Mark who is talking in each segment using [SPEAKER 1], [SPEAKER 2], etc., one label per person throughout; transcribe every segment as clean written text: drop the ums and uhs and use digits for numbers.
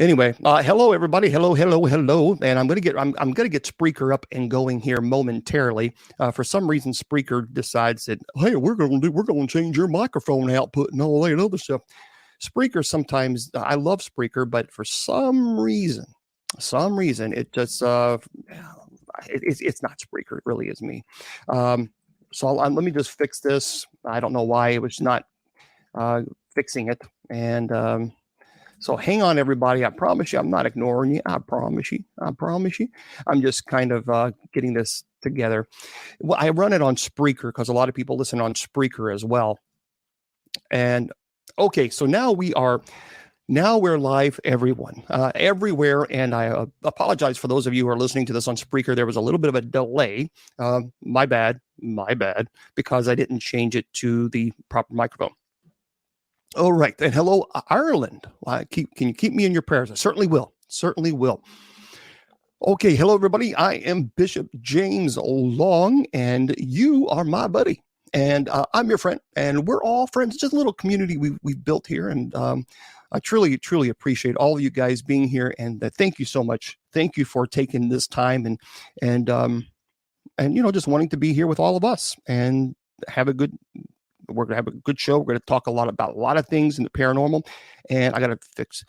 [SPEAKER 1] Anyway, hello everybody. Hello. And I'm gonna get Spreaker up and going here momentarily. For some reason, Spreaker decides that, hey, we're gonna change your microphone output and all that other stuff. Spreaker sometimes, I love Spreaker, but for some reason it just it's not Spreaker. It really is me. So let me just fix this. I don't know why it was not fixing it. And so hang on, everybody. I promise you, I'm not ignoring you. I promise you. I'm just kind of getting this together. Well, I run it on Spreaker because a lot of people listen on Spreaker as well. And okay, so now we're live, everyone, everywhere. And I apologize for those of you who are listening to this on Spreaker. There was a little bit of a delay. My bad, because I didn't change it to the proper microphone. All right. And hello, Ireland. Can you keep me in your prayers? I certainly will. Okay. Hello, everybody. I am Bishop James Long, and you are my buddy. And I'm your friend, and we're all friends. It's just a little community we've built here. And I truly appreciate all of you guys being here. And thank you so much. Thank you for taking this time and just wanting to be here with all of us and have a good. We're going to have a good show. We're going to talk about a lot of things in the paranormal. And I got to fix.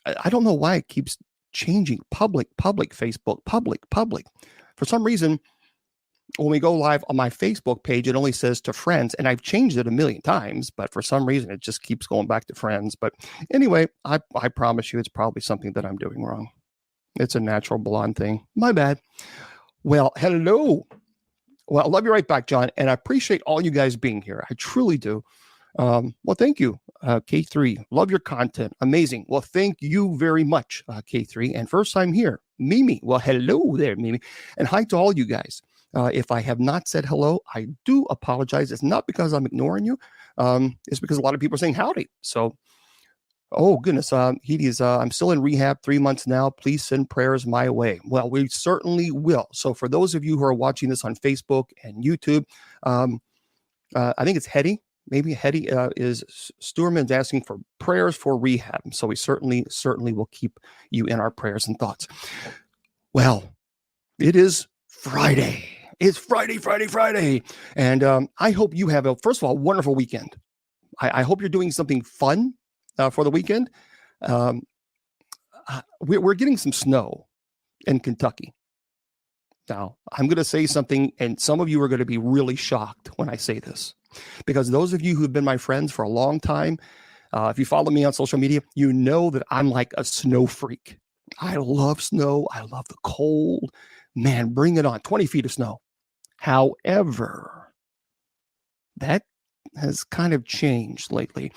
[SPEAKER 1] I don't know why it keeps changing. Public, Facebook, public. For some reason, when we go live on my Facebook page, it only says to friends. And I've changed it a million times. But for some reason, it just keeps going back to friends. But anyway, I promise you it's probably something that I'm doing wrong. It's a natural blonde thing. My bad. Well, hello. Well, I love you right back, John. And I appreciate all you guys being here. I truly do. Well, thank you, K3. Love your content. Amazing. Well, thank you very much, K3. And first time here, Mimi. Well, hello there, Mimi. And hi to all you guys. If I have not said hello, I do apologize. It's not because I'm ignoring you. It's because a lot of people are saying howdy. So, oh, goodness. I'm still in rehab 3 months now. Please send prayers my way. Well, we certainly will. So for those of you who are watching this on Facebook and YouTube, I think it's Hetty. Maybe Hetty is Sturman's asking for prayers for rehab. So we certainly will keep you in our prayers and thoughts. Well, it is Friday. It's Friday. And I hope you have first of all, wonderful weekend. I hope you're doing something fun. For the weekend, we're getting some snow in Kentucky. Now, I'm going to say something, and some of you are going to be really shocked when I say this, because those of you who have been my friends for a long time, if you follow me on social media, you know that I'm like a snow freak. I love snow. I love the cold. Man, bring it on. 20 feet of snow. However, that has kind of changed lately.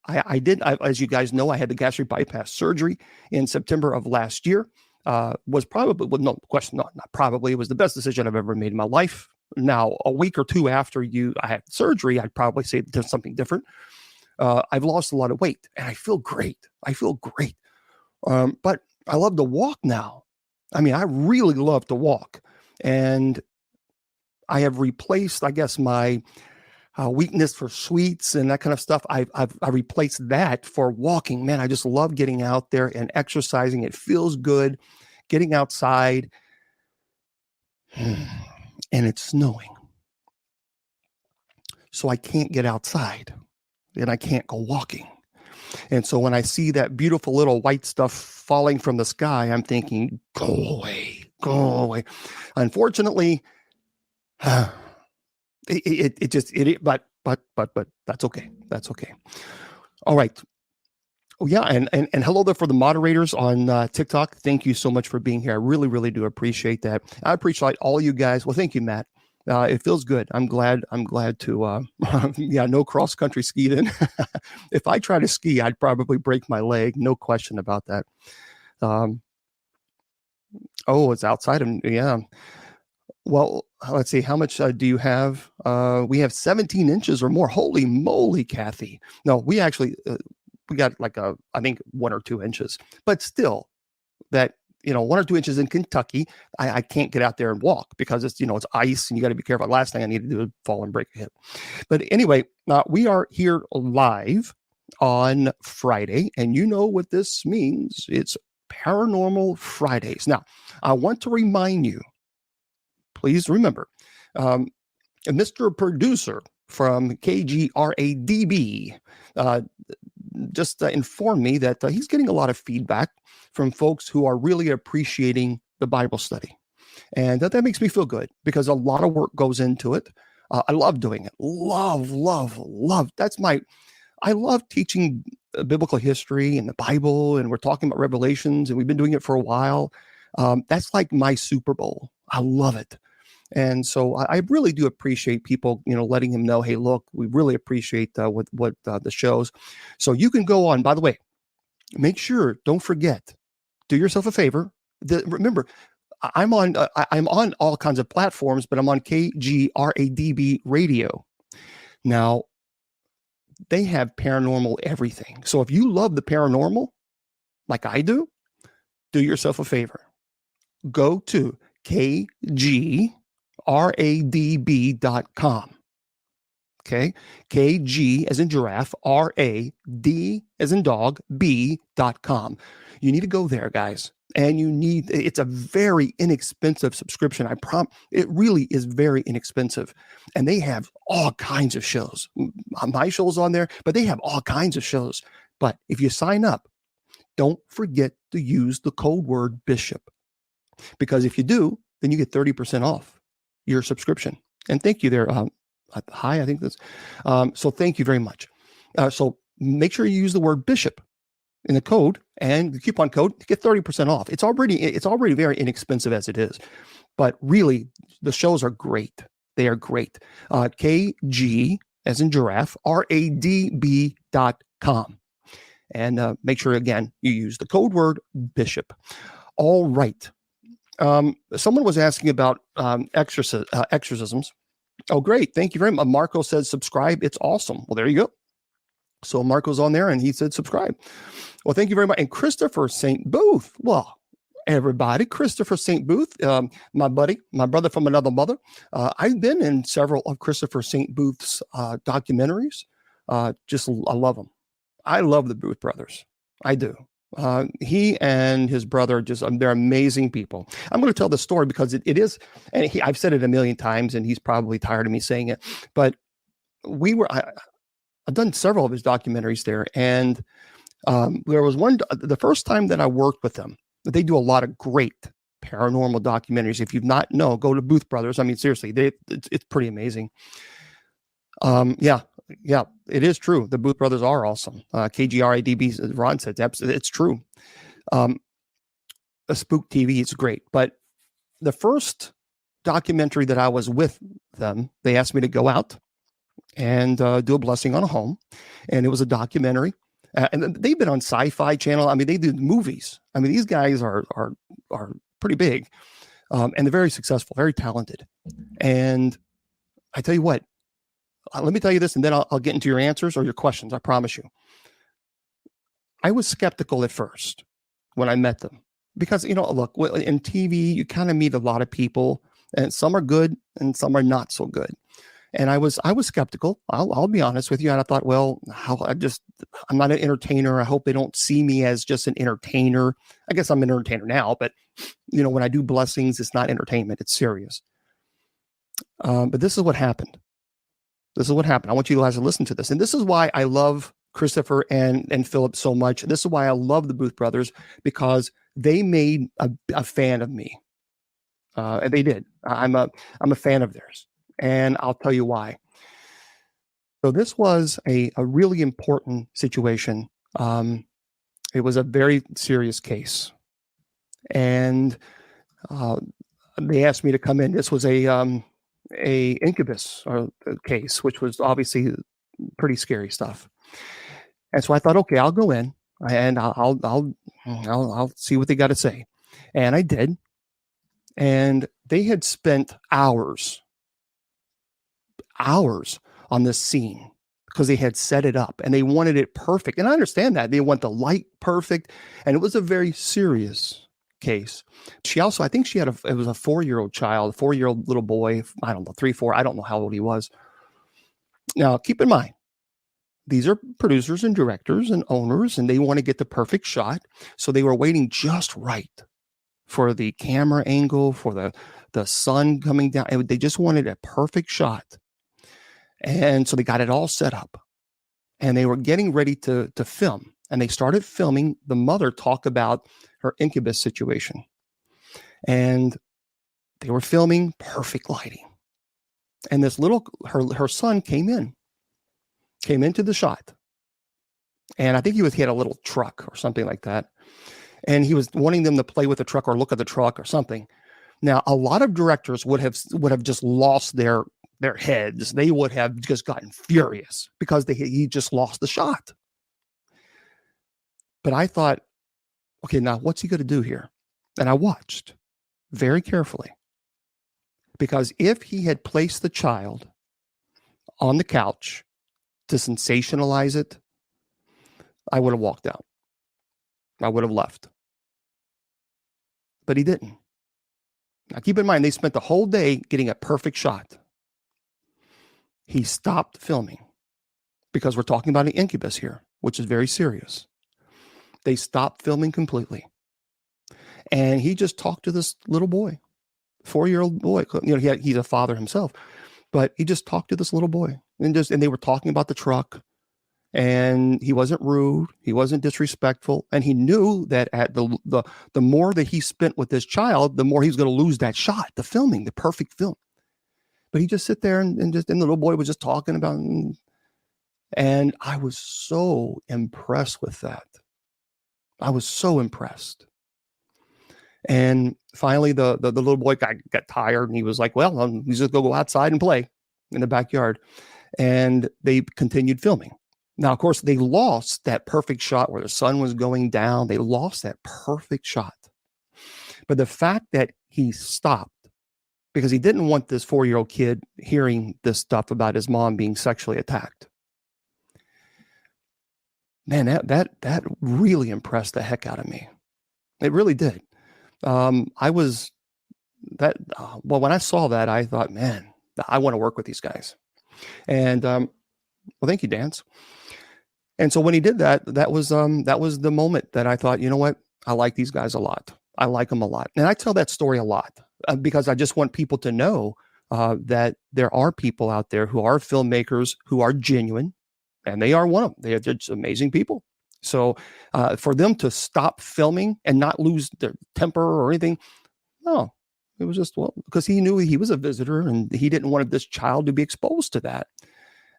[SPEAKER 1] As you guys know, I had the gastric bypass surgery in September of last year. Was probably, well, no question, not probably, it was the best decision I've ever made in my life. Now, a week or two after I had surgery, I'd probably say there's something different. I've lost a lot of weight and I feel great. But I love to walk now. I mean, I really love to walk. And I have replaced, I guess, my weakness for sweets and that kind of stuff. I replaced that for walking. Man, I just love getting out there and exercising. It feels good getting outside. And it's snowing. So I can't get outside and I can't go walking. And so when I see that beautiful little white stuff falling from the sky, I'm thinking, go away. Unfortunately, but that's okay. All right. Oh yeah. And hello there for the moderators on TikTok. Thank you so much for being here. I really do appreciate that. I appreciate all you guys. Well, thank you, Matt. It feels good. I'm glad to, no cross country skiing. If I try to ski, I'd probably break my leg. No question about that. It's outside of, yeah. Well, let's see. How much do you have? We have 17 inches or more. Holy moly, Kathy. No, we actually, we got like I think 1 or 2 inches, but still that, 1 or 2 inches in Kentucky, I can't get out there and walk because it's, it's ice and you got to be careful. Last thing I need to do is fall and break a hip. But anyway, we are here live on Friday. And you know what this means. It's Paranormal Fridays. Now, I want to remind you, please remember, Mr. Producer from KGRADB just informed me that he's getting a lot of feedback from folks who are really appreciating the Bible study. And that makes me feel good because a lot of work goes into it. I love doing it. Love. I love teaching biblical history and the Bible, and we're talking about Revelations, and we've been doing it for a while. That's like my Super Bowl. I love it. And so I really do appreciate people, letting him know, hey, look, we really appreciate what the shows. So you can go on. By the way, make sure, don't forget, do yourself a favor. Remember, I'm on all kinds of platforms, but I'm on KGRADB radio. Now, they have paranormal everything. So if you love the paranormal, like I do yourself a favor. Go to KGRADB.com. Okay. KG as in giraffe, RAD as in dog, B.com. You need to go there, guys. And it's a very inexpensive subscription. It really is very inexpensive. And they have all kinds of shows. My show's on there, but they have all kinds of shows. But if you sign up, don't forget to use the code word Bishop. Because if you do, then you get 30% off your subscription. And thank you there. Hi, I think that's, so thank you very much. So make sure you use the word Bishop in the code and the coupon code to get 30% off. It's already very inexpensive as it is, but really the shows are great. They are great. KG as in giraffe, RADB.com. And make sure again, you use the code word Bishop. All right. Someone was asking about exorcisms. Oh, great. Thank you very much. Marco says subscribe. It's awesome. Well, there you go. So Marco's on there and he said subscribe. Well, thank you very much. And Christopher St. Booth. Well, everybody, Christopher St. Booth, my brother from another mother. I've been in several of Christopher St. Booth's documentaries. I love them. I love the Booth brothers. I do. He and his brother they're amazing people. I'm going to tell the story because it is, and I've said it a million times and he's probably tired of me saying it, but I've done several of his documentaries there. And there was the first time that I worked with them, they do a lot of great paranormal documentaries. If you've not go to Booth Brothers. I mean, seriously, it's pretty amazing. Yeah, it is true. The Booth Brothers are awesome. KGRADB, Ron said, it's true. A Spook TV is great. But the first documentary that I was with them, they asked me to go out and do a blessing on a home. And it was a documentary. And they've been on Sci-Fi Channel. I mean, they do movies. I mean, these guys are pretty big. And they're very successful, very talented. And I tell you what, let me tell you this, and then I'll get into your answers or your questions. I promise you. I was skeptical at first when I met them because, look, in TV, you kind of meet a lot of people and some are good and some are not so good. And I was skeptical. I'll be honest with you. And I thought, well, I'm not an entertainer. I hope they don't see me as just an entertainer. I guess I'm an entertainer now, but when I do blessings, it's not entertainment. It's serious. But this is what happened. I want you guys to listen to this. And this is why I love Christopher and Philip so much. This is why I love the Booth Brothers, because they made a fan of me. And they did. I'm a fan of theirs. And I'll tell you why. So this was a really important situation. It was a very serious case. And they asked me to come in. This was a incubus case, which was obviously pretty scary stuff. And so I thought, okay, I'll go in and I'll see what they got to say. And I did. And they had spent hours on this scene because they had set it up and they wanted it perfect. And I understand that. They want the light perfect. And it was a very serious case. She also, I think she had it was a 4-year-old child, a 4-year-old little boy. I don't know, 3, 4. I don't know how old he was. Now, keep in mind, these are producers and directors and owners, and they want to get the perfect shot. So they were waiting just right for the camera angle, for the sun coming down. They just wanted a perfect shot. And so they got it all set up. And they were getting ready to film. And they started filming the mother talk about her incubus situation. And they were filming perfect lighting. And this her son came into the shot. And I think he had a little truck or something like that. And he was wanting them to play with the truck or look at the truck or something. Now, a lot of directors would have just lost their heads. They would have just gotten furious because he just lost the shot. But I thought, okay, now what's he going to do here? And I watched very carefully, because if he had placed the child on the couch to sensationalize it, I would have walked out. I would have left. But he didn't. Now, keep in mind, they spent the whole day getting a perfect shot. He stopped filming because we're talking about an incubus here, which is very serious. They stopped filming completely. And he just talked to this little boy, 4-year-old boy. You know, he's a father himself, but he just talked to this little boy and they were talking about the truck. And he wasn't rude. He wasn't disrespectful. And he knew that at the more that he spent with this child, the more he was going to lose that shot, the filming, the perfect film. But he just sit there and the little boy was just talking about it. And I was so impressed with that. I was so impressed. And finally, the little boy got tired, and he was like, well, he's just going to go outside and play in the backyard. And they continued filming. Now, of course, they lost that perfect shot where the sun was going down. They lost that perfect shot. But the fact that he stopped, because he didn't want this 4-year-old kid hearing this stuff about his mom being sexually attacked. Man, that really impressed the heck out of me. It really did. When I saw that, I thought, man, I want to work with these guys. And well, thank you, Dance. And so when he did that, that was the moment that I thought, you know what? I like these guys a lot. I like them a lot. And I tell that story a lot because I just want people to know that there are people out there who are filmmakers who are genuine, and they are one of them. They're just amazing people. So for them to stop filming and not lose their temper or anything, no, it was just, well, because he knew he was a visitor and he didn't want this child to be exposed to that.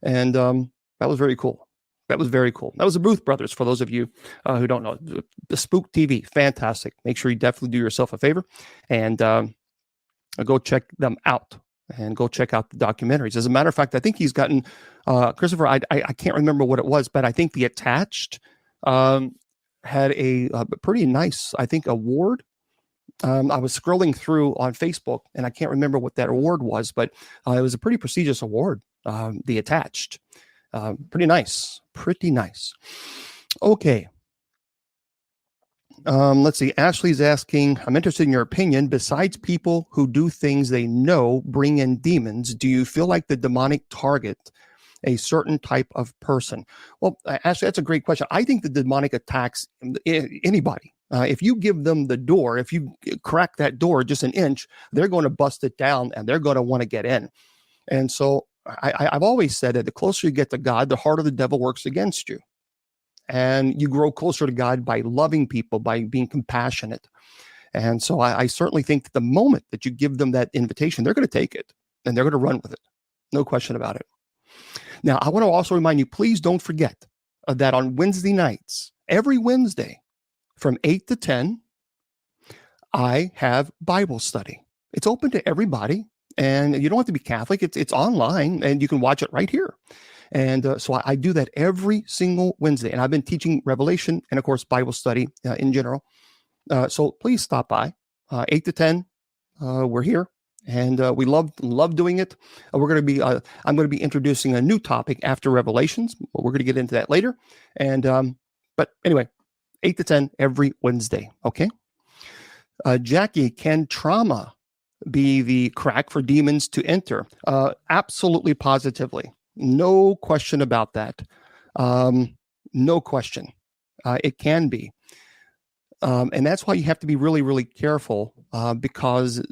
[SPEAKER 1] And that was very cool. That was very cool. That was the Booth Brothers, for those of you who don't know. The Spook TV, fantastic. Make sure you definitely do yourself a favor and go check them out and go check out the documentaries. As a matter of fact, I think he's gotten, Christopher, I can't remember what it was, but I think The Attached had a pretty nice, I think, award. I was scrolling through on Facebook, and I can't remember what that award was, but it was a pretty prestigious award, The Attached. Pretty nice. Okay. Let's see. Ashley's asking, I'm interested in your opinion. Besides people who do things they know bring in demons, do you feel like the demonic target a certain type of person? Well, Ashley, that's a great question. I think the demonic attacks anybody. If you give them the door, if you crack that door just an inch, they're going to bust it down and they're going to want to get in. And so I've always said that the closer you get to God, the harder the devil works against you. And you grow closer to God by loving people, by being compassionate. And so I certainly think that the moment that you give them that invitation, they're going to take it and they're going to run with it. No question about it. Now, I want to also remind you, please don't forget that on Wednesday nights, every Wednesday from 8 to 10, I have Bible study. It's open to everybody. And you don't have to be Catholic. It's online, and you can watch it right here. And so I do that every single Wednesday. And I've been teaching Revelation and, of course, Bible study in general. So please stop by 8 to 10. We're here, and we love doing it. I'm going to be introducing a new topic after Revelations. We're going to get into that later. And but anyway, 8 to 10 every Wednesday. Okay. Jackie, can trauma be the crack for demons to enter? Absolutely, positively. No question about that. No question. It can be. And that's why you have to be really, really careful because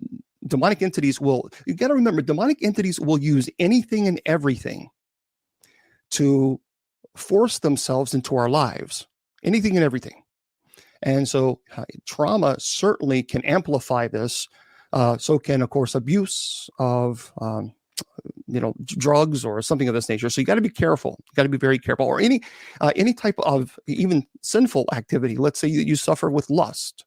[SPEAKER 1] demonic entities you got to remember, demonic entities will use anything and everything to force themselves into our lives, anything and everything. And so trauma certainly can amplify this. So can, of course, abuse of drugs or something of this nature. So you got to be careful. You got to be very careful. Or any type of even sinful activity. Let's say you suffer with lust.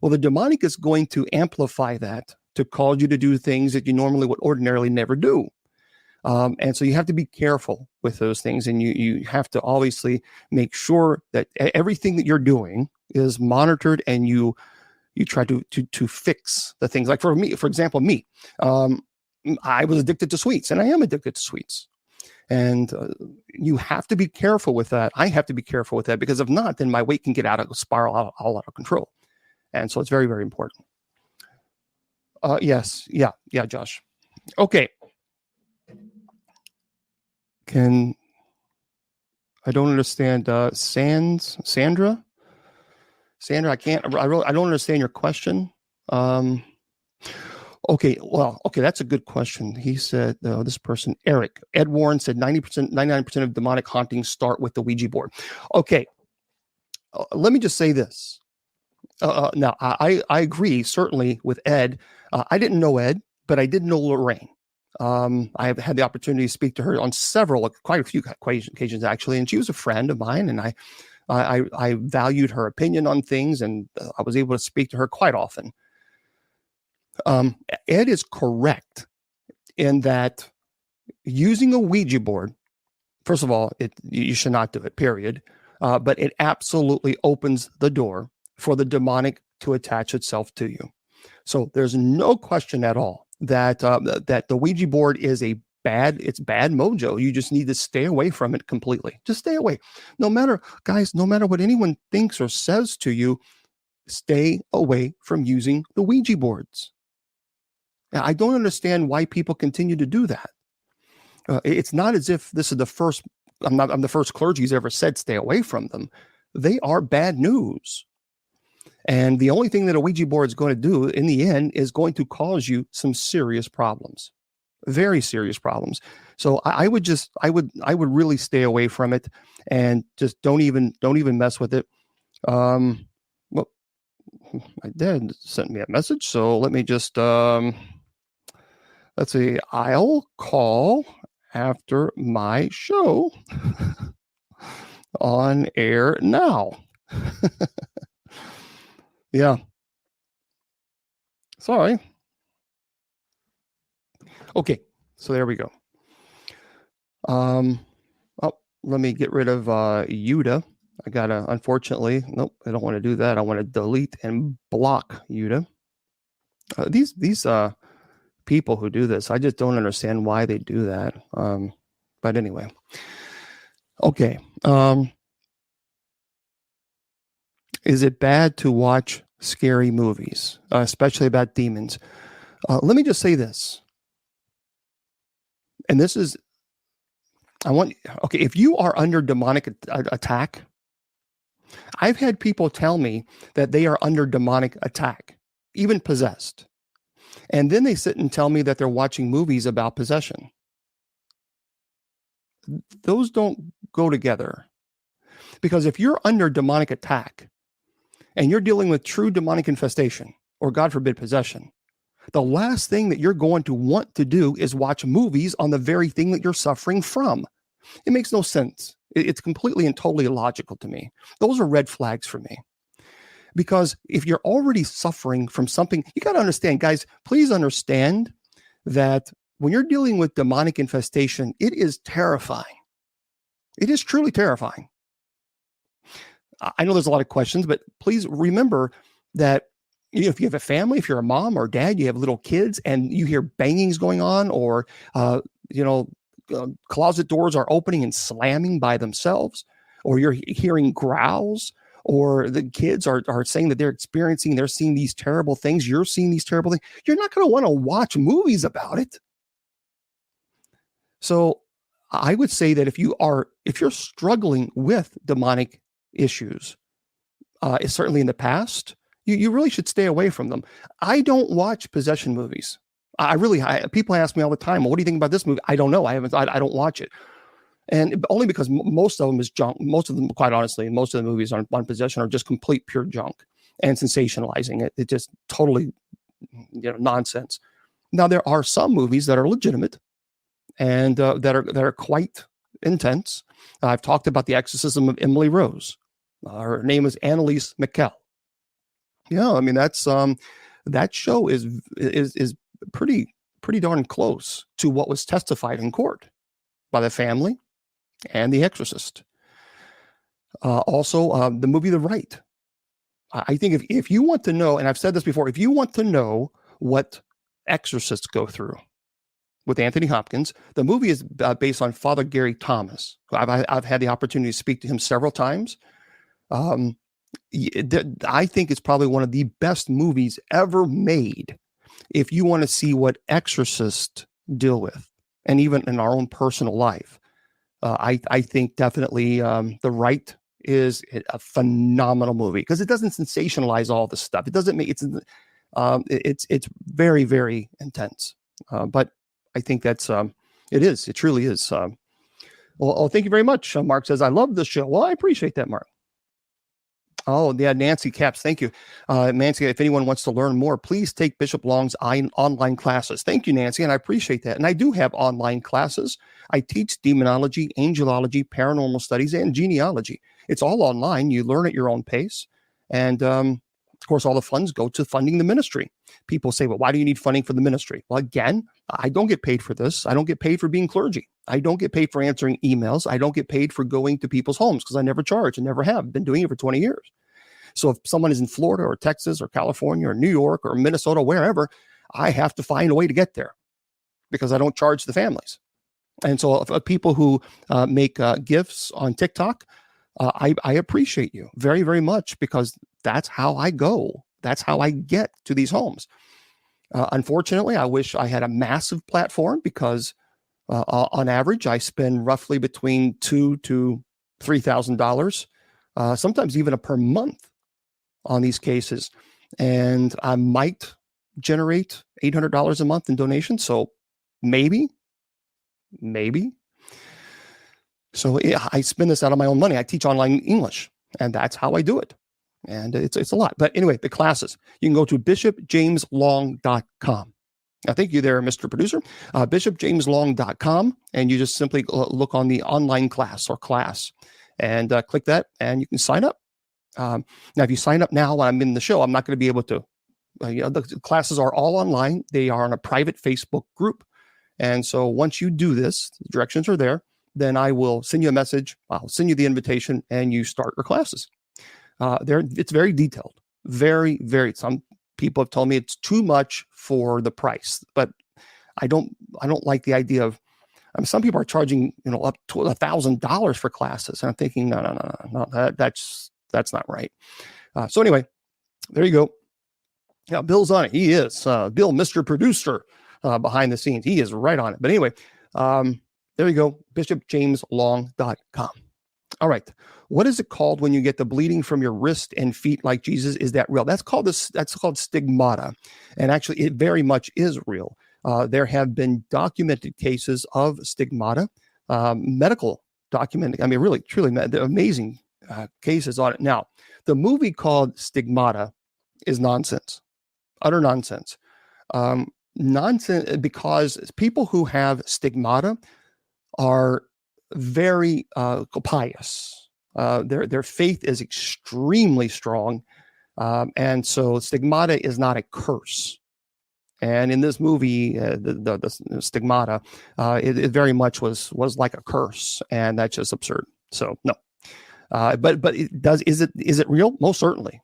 [SPEAKER 1] Well, the demonic is going to amplify that to cause you to do things that you normally would ordinarily never do. And so you have to be careful with those things, and you have to obviously make sure that everything that you're doing is monitored, and you try to fix the things. Like for example, me. I was addicted to sweets, and I am addicted to sweets. And you have to be careful with that. I have to be careful with that, because if not, then my weight can get spiral all out of control. And so it's very, very important. Yes. Yeah, Josh. Okay. I don't understand. Sandra, I don't understand your question. Okay, that's a good question. He said, this person, Eric, Ed Warren said 99% of demonic hauntings start with the Ouija board. Okay, let me just say this. Now, I agree, certainly, with Ed. I didn't know Ed, but I did know Lorraine. I have had the opportunity to speak to her on quite a few occasions, actually, and she was a friend of mine, and I valued her opinion on things, and I was able to speak to her quite often. Ed is correct in that using a Ouija board, first of all, you should not do it, period. But it absolutely opens the door for the demonic to attach itself to you. So there's no question at all that the Ouija board is bad mojo. You just need to stay away from it completely. Just stay away. No matter what anyone thinks or says to you, stay away from using the Ouija boards. I don't understand why people continue to do that. It's not as if this is the first. I'm the first clergy who's ever said stay away from them. They are bad news. And the only thing that a Ouija board is going to do in the end is going to cause you some serious problems, very serious problems. So I would really stay away from it, and just don't even mess with it. Well, my dad sent me a message, so let me just let's see. I'll call after my show on air now. Yeah. Sorry. Okay. So there we go. Let me get rid of Yuda. I gotta, unfortunately, nope, I don't want to do that. I want to delete and block Yuda. These people who do this, I just don't understand why they do that. But anyway. Okay. Is it bad to watch scary movies, especially about demons? Let me just say this. And this is, if you are under demonic attack, I've had people tell me that they are under demonic attack, even possessed. And then they sit and tell me that they're watching movies about possession. Those don't go together. Because if you're under demonic attack and you're dealing with true demonic infestation, or God forbid, possession, the last thing that you're going to want to do is watch movies on the very thing that you're suffering from. It makes no sense. It's completely and totally illogical to me. Those are red flags for me. Because if you're already suffering from something, you got to understand, guys, please understand that when you're dealing with demonic infestation, it is terrifying. It is truly terrifying. I know there's a lot of questions, but please remember that if you have a family, if you're a mom or dad, you have little kids and you hear bangings going on, or, closet doors are opening and slamming by themselves, or you're hearing growls, or the kids are saying that they're seeing these terrible things. You're seeing these terrible things. You're not going to want to watch movies about it. So I would say that if you're struggling with demonic issues, certainly in the past, you really should stay away from them. I don't watch possession movies. People ask me all the time, well, what do you think about this movie? I don't know. I don't watch it. And only because most of them is junk. Most of them, quite honestly, most of the movies on possession are just complete pure junk and sensationalizing it. It just totally, nonsense. Now, there are some movies that are legitimate and that are quite intense. I've talked about the exorcism of Emily Rose. Her name is Annalise Michel. Yeah, I mean that show is pretty darn close to what was testified in court by the family and the exorcist. Also, the movie The Rite. I think if you want to know, and I've said this before, if you want to know what exorcists go through with Anthony Hopkins, the movie is based on Father Gary Thomas. I've had the opportunity to speak to him several times. I think it's probably one of the best movies ever made if you want to see what exorcists deal with, and even in our own personal life. I think definitely The Rite is a phenomenal movie because it doesn't sensationalize all this stuff. It doesn't make it's very, very intense. But I think that's it truly is. Well, thank you very much. Mark says, I love the show. Well, I appreciate that, Mark. Oh, yeah, Nancy Caps. Thank you. Nancy, if anyone wants to learn more, please take Bishop Long's online classes. Thank you, Nancy, and I appreciate that. And I do have online classes. I teach demonology, angelology, paranormal studies, and genealogy. It's all online. You learn at your own pace. And, of course, all the funds go to funding the ministry. People say, well, why do you need funding for the ministry? Well, again, I don't get paid for this. I don't get paid for being clergy. I don't get paid for answering emails. I don't get paid for going to people's homes because I never charge and never have. Been doing it for 20 years. So if someone is in Florida or Texas or California or New York or Minnesota, wherever, I have to find a way to get there because I don't charge the families. And so people who make gifts on TikTok, I appreciate you very, very much because that's how I go. That's how I get to these homes. Unfortunately, I wish I had a massive platform because on average, I spend roughly between $2,000 to $3,000, sometimes even per month on these cases. And I might generate $800 a month in donations. So maybe. So I spend this out of my own money. I teach online English, and that's how I do it. And it's a lot. But anyway, the classes, you can go to bishopjameslong.com. Now, thank you there, Mr. Producer. Bishopjameslong.com, and you just simply look on the online class or class and click that, and you can sign up. Now, if you sign up now when I'm in the show, I'm not going to be able to. The classes are all online. They are on a private Facebook group. And so once you do this, the directions are there, then I will send you a message. I'll send you the invitation, and you start your classes. It's very detailed. Very, very. Some people have told me it's too much for the price, but I don't like the idea of. Some people are charging up to $1,000 for classes, and I'm thinking no, that's not right. So anyway, there you go. Yeah, Bill's on it. He is Bill, Mr. Producer, behind the scenes. He is right on it. But anyway, there you go. BishopJamesLong.com. All right. What is it called when you get the bleeding from your wrist and feet like Jesus? Is that real? That's called stigmata. And actually, it very much is real. There have been documented cases of stigmata, medical documented. I mean, really, truly amazing cases on it. Now, the movie called Stigmata is nonsense, utter nonsense. Nonsense because people who have stigmata are very pious. Their faith is extremely strong. And so stigmata is not a curse. And in this movie, the stigmata, it very much was like a curse, and that's just absurd. So no, but is it real? Most certainly.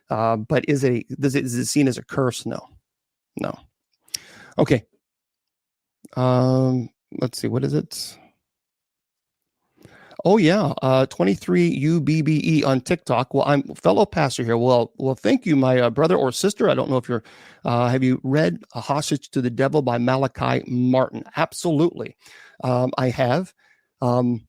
[SPEAKER 1] But is it seen as a curse? No. Okay. Let's see. What is it? Oh yeah, 23UBBE on TikTok. Well, I'm a fellow pastor here. Well, thank you, my brother or sister. I don't know if you're. Have you read "A Hostage to the Devil" by Malachi Martin? Absolutely, I have. Um,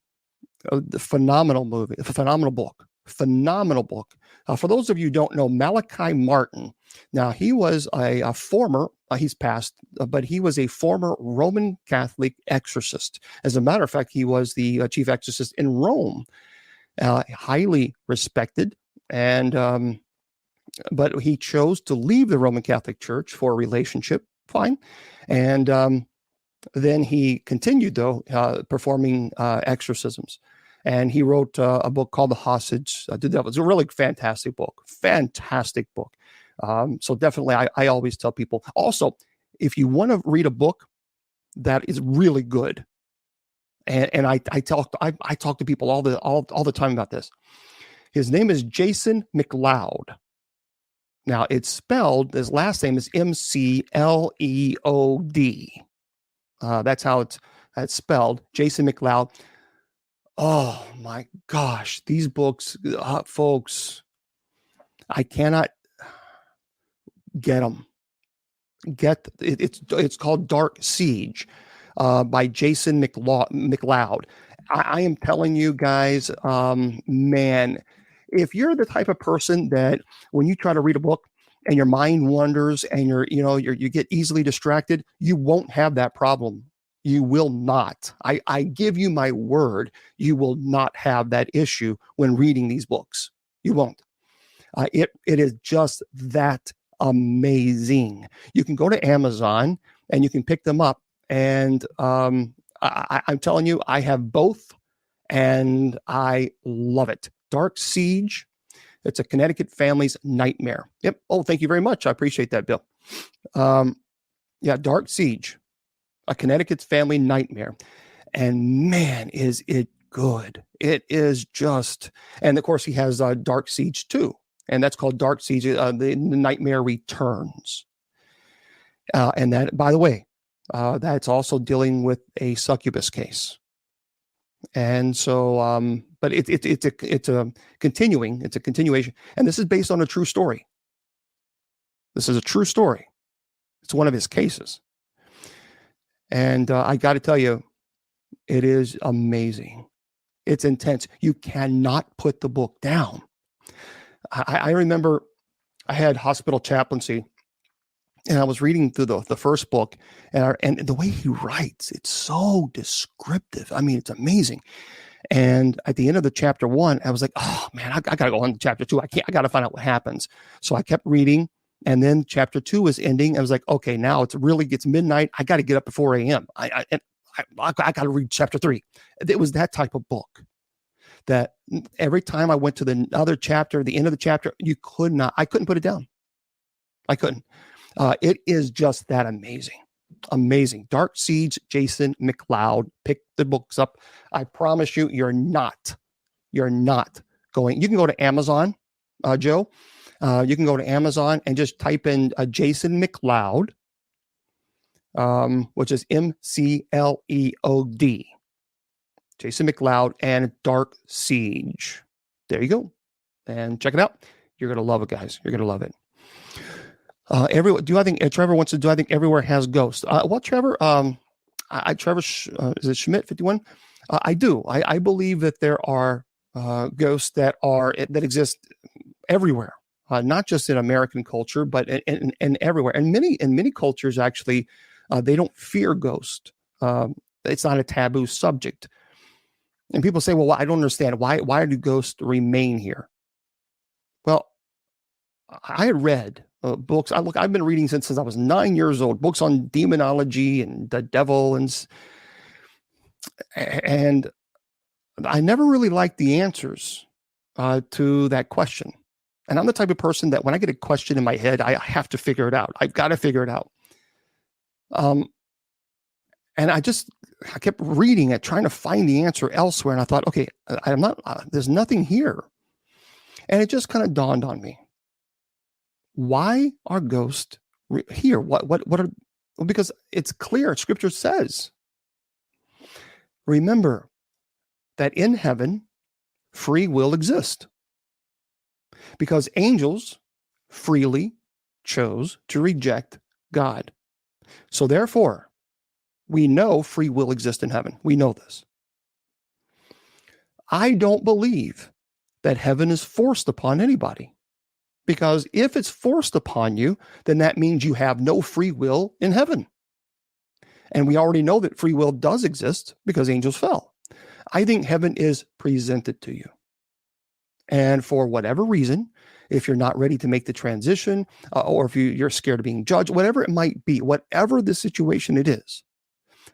[SPEAKER 1] the phenomenal movie, a phenomenal book, phenomenal book. For those of you who don't know, Malachi Martin. Now he was a former. He's passed, but he was a former Roman Catholic exorcist. As a matter of fact, he was the chief exorcist in Rome, highly respected, and but he chose to leave the Roman Catholic Church for a relationship. Fine, and then he continued though performing exorcisms, and he wrote a book called "The Hostage to the Devil." It's a really fantastic book. Fantastic book. So definitely, I always tell people. Also, if you want to read a book that is really good, and I talk to people all the time about this. His name is Jason McLeod. Now it's spelled. His last name is McLeod. That's how it's spelled. Jason McLeod. Oh my gosh, these books, folks, I cannot get them. It's called Dark Siege by Jason McLeod. I am telling you guys, man, if you're the type of person that when you try to read a book and your mind wanders and you get easily distracted, you won't have that problem. You will not. I give you my word, you will not have that issue when reading these books. You won't. It is just that amazing. You can go to Amazon and you can pick them up. And I'm telling you, I have both and I love it. Dark Siege. It's a Connecticut family's nightmare. Yep. Oh, thank you very much. I appreciate that, Bill. Yeah, Dark Siege, a Connecticut's family nightmare. And man, is it good. It is just, and of course he has Dark Siege 2, and that's called Dark Siege, the Nightmare Returns. And that, by the way, that's also dealing with a succubus case. And so, but it's a continuation, and this is based on a true story. This is a true story. It's one of his cases. And I got to tell you, it is amazing. It's intense. You cannot put the book down. I remember I had hospital chaplaincy, and I was reading through the first book, and the way he writes, it's so descriptive. I mean, it's amazing. And at the end of the chapter 1, I was like, oh man, I got to go on to chapter 2. I got to find out what happens. So I kept reading. And then chapter 2 was ending. I was like, okay, now it's midnight. I got to get up at 4 a.m. I got to read chapter 3. It was that type of book that every time I went to the other chapter, the end of the chapter, I couldn't put it down. I couldn't. It is just that amazing. Amazing. Dark Siege, Jason McLeod. Pick the books up. I promise you, you're not going. You can go to Amazon, Joe. You can go to Amazon and just type in Jason McLeod, which is McLeod. Jason McLeod and Dark Siege. There you go. And check it out. You're going to love it, guys. You're going to love it. Trevor wants to do, I think everywhere has ghosts. Well, Trevor, Trevor, is it Schmidt 51? I do. I believe that there are ghosts that exist everywhere. Not just in American culture, but in everywhere. And many cultures actually, they don't fear ghosts. It's not a taboo subject. And people say, well, I don't understand. Why do ghosts remain here? Well, I had read books. I've been reading since I was 9 years old, books on demonology and the devil. And I never really liked the answers to that question. And I'm the type of person that when I get a question in my head, I have to figure it out. I've got to figure it out. And I kept reading it, trying to find the answer elsewhere. And I thought, okay, there's nothing here. And it just kind of dawned on me. Why are ghosts here? What are, well, because it's clear. Scripture says, remember, that in heaven, free will exists because angels freely chose to reject God. So therefore, we know free will exists in heaven. We know this. I don't believe that heaven is forced upon anybody, because if it's forced upon you, then that means you have no free will in heaven. And we already know that free will does exist because angels fell. I think heaven is presented to you. And for whatever reason, if you're not ready to make the transition, or if you're scared of being judged, whatever it might be, whatever the situation it is,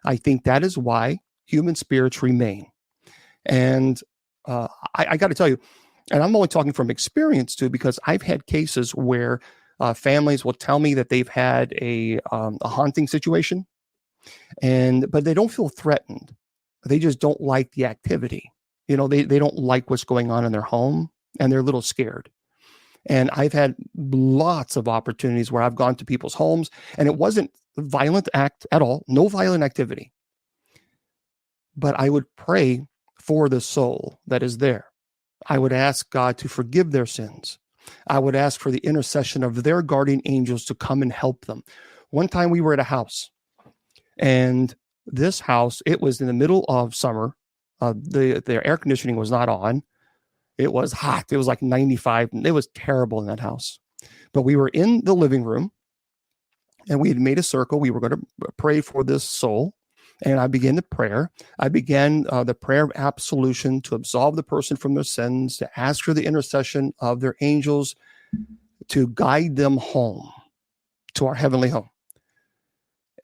[SPEAKER 1] I think that is why human spirits remain. And I got to tell you, and I'm only talking from experience too, because I've had cases where families will tell me that they've had a haunting situation, but they don't feel threatened. They just don't like the activity. They don't like what's going on in their home, and they're a little scared. And I've had lots of opportunities where I've gone to people's homes, and it wasn't a violent act at all, no violent activity. But I would pray for the soul that is there. I would ask God to forgive their sins. I would ask for the intercession of their guardian angels to come and help them. One time we were at a house, and this house, it was in the middle of summer. Their air conditioning was not on. It was hot. It was like 95. It was terrible in that house. But we were in the living room, and we had made a circle. We were going to pray for this soul. And I began the prayer. I began the prayer of absolution to absolve the person from their sins, to ask for the intercession of their angels to guide them home to our heavenly home.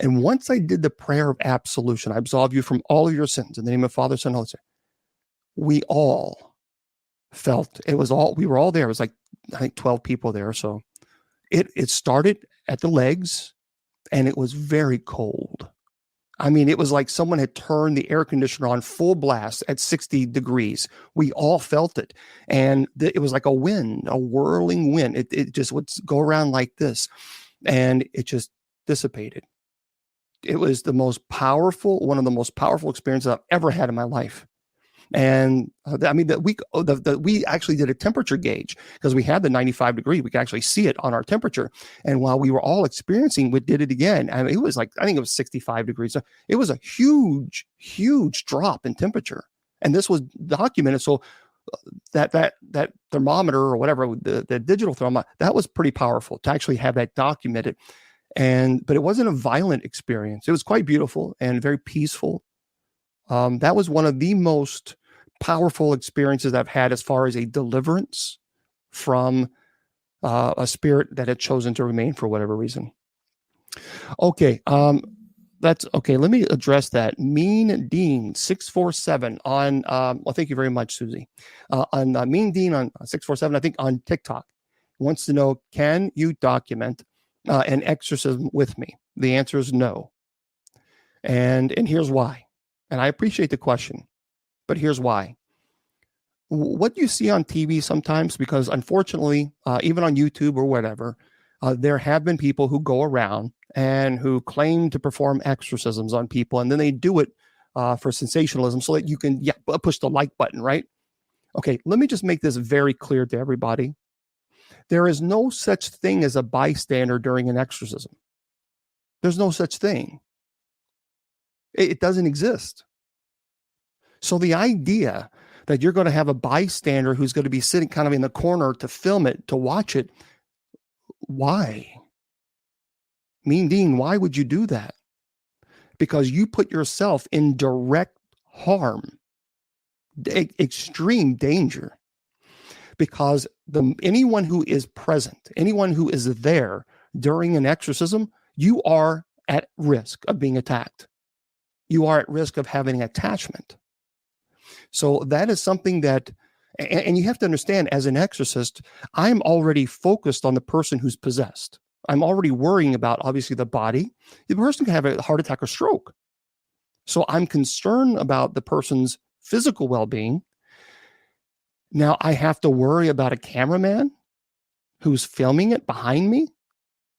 [SPEAKER 1] And once I did the prayer of absolution, I absolve you from all of your sins in the name of Father, Son, Holy Spirit. We all felt we were all there. It was like, I think 12 people there. So it started at the legs, and it was very cold. I mean, it was like someone had turned the air conditioner on full blast at 60 degrees. We all felt it. And it was like a wind, a whirling wind. It just would go around like this, and it just dissipated. It was one of the most powerful experiences I've ever had in my life. And we actually did a temperature gauge because we had the 95 degree. We could actually see it on our temperature. And while we were all experiencing, we did it again. And it was like, I think it was 65 degrees. So it was a huge, huge drop in temperature. And this was documented. So that thermometer or whatever, the digital thermometer, that was pretty powerful to actually have that documented. But it wasn't a violent experience. It was quite beautiful and very peaceful. That was one of the most powerful experiences I've had as far as a deliverance from a spirit that had chosen to remain for whatever reason. Okay, that's okay. Let me address that. Mean Dean 647 on. Well, thank you very much, Susie. On Mean Dean on 647, I think on TikTok, wants to know: can you document an exorcism with me? The answer is no, and here's why. And I appreciate the question, but here's why. What you see on TV sometimes, because unfortunately, even on YouTube or whatever, there have been people who go around and who claim to perform exorcisms on people, and then they do it for sensationalism so that you can push the like button, right? Okay, let me just make this very clear to everybody. There is no such thing as a bystander during an exorcism. There's no such thing. It doesn't exist. So the idea that you're going to have a bystander who's going to be sitting kind of in the corner to film it, to watch it, why? Mean Dean, why would you do that? Because you put yourself in direct harm, extreme danger. Because anyone who is present, anyone who is there during an exorcism, you are at risk of being attacked. You are at risk of having attachment. So that is something that, and you have to understand, as an exorcist, I'm already focused on the person who's possessed. I'm already worrying about, obviously, the body. The person can have a heart attack or stroke. So I'm concerned about the person's physical well-being. Now I have to worry about a cameraman who's filming it behind me,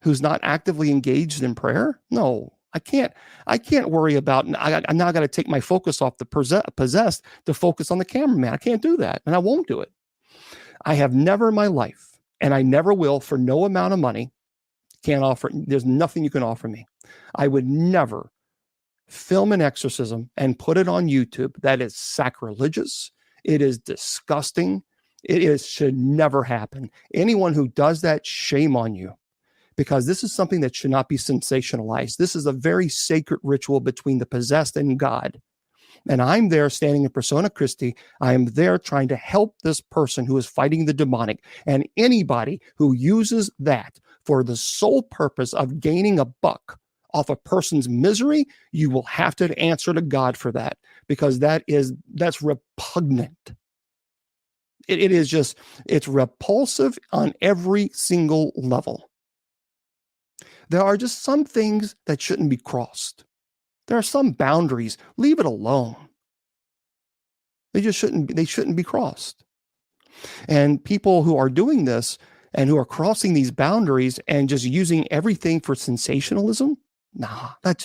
[SPEAKER 1] who's not actively engaged in prayer. No, I can't worry about, I now got to take my focus off the possessed to focus on the cameraman. I can't do that, and I won't do it. I have never in my life, and I never will for no amount of money, can't offer, there's nothing you can offer me. I would never film an exorcism and put it on YouTube. That is sacrilegious. It is disgusting. Should never happen. Anyone who does that, shame on you, because this is something that should not be sensationalized. This is a very sacred ritual between the possessed and God. And I'm there standing in persona Christi. I am there trying to help this person who is fighting the demonic. And anybody who uses that for the sole purpose of gaining a buck off a person's misery, you will have to answer to God for that, because that's repugnant. It is just, it's repulsive on every single level. There are just some things that shouldn't be crossed. There are some boundaries. Leave it alone. They shouldn't be crossed. And people who are doing this and who are crossing these boundaries and just using everything for sensationalism, that's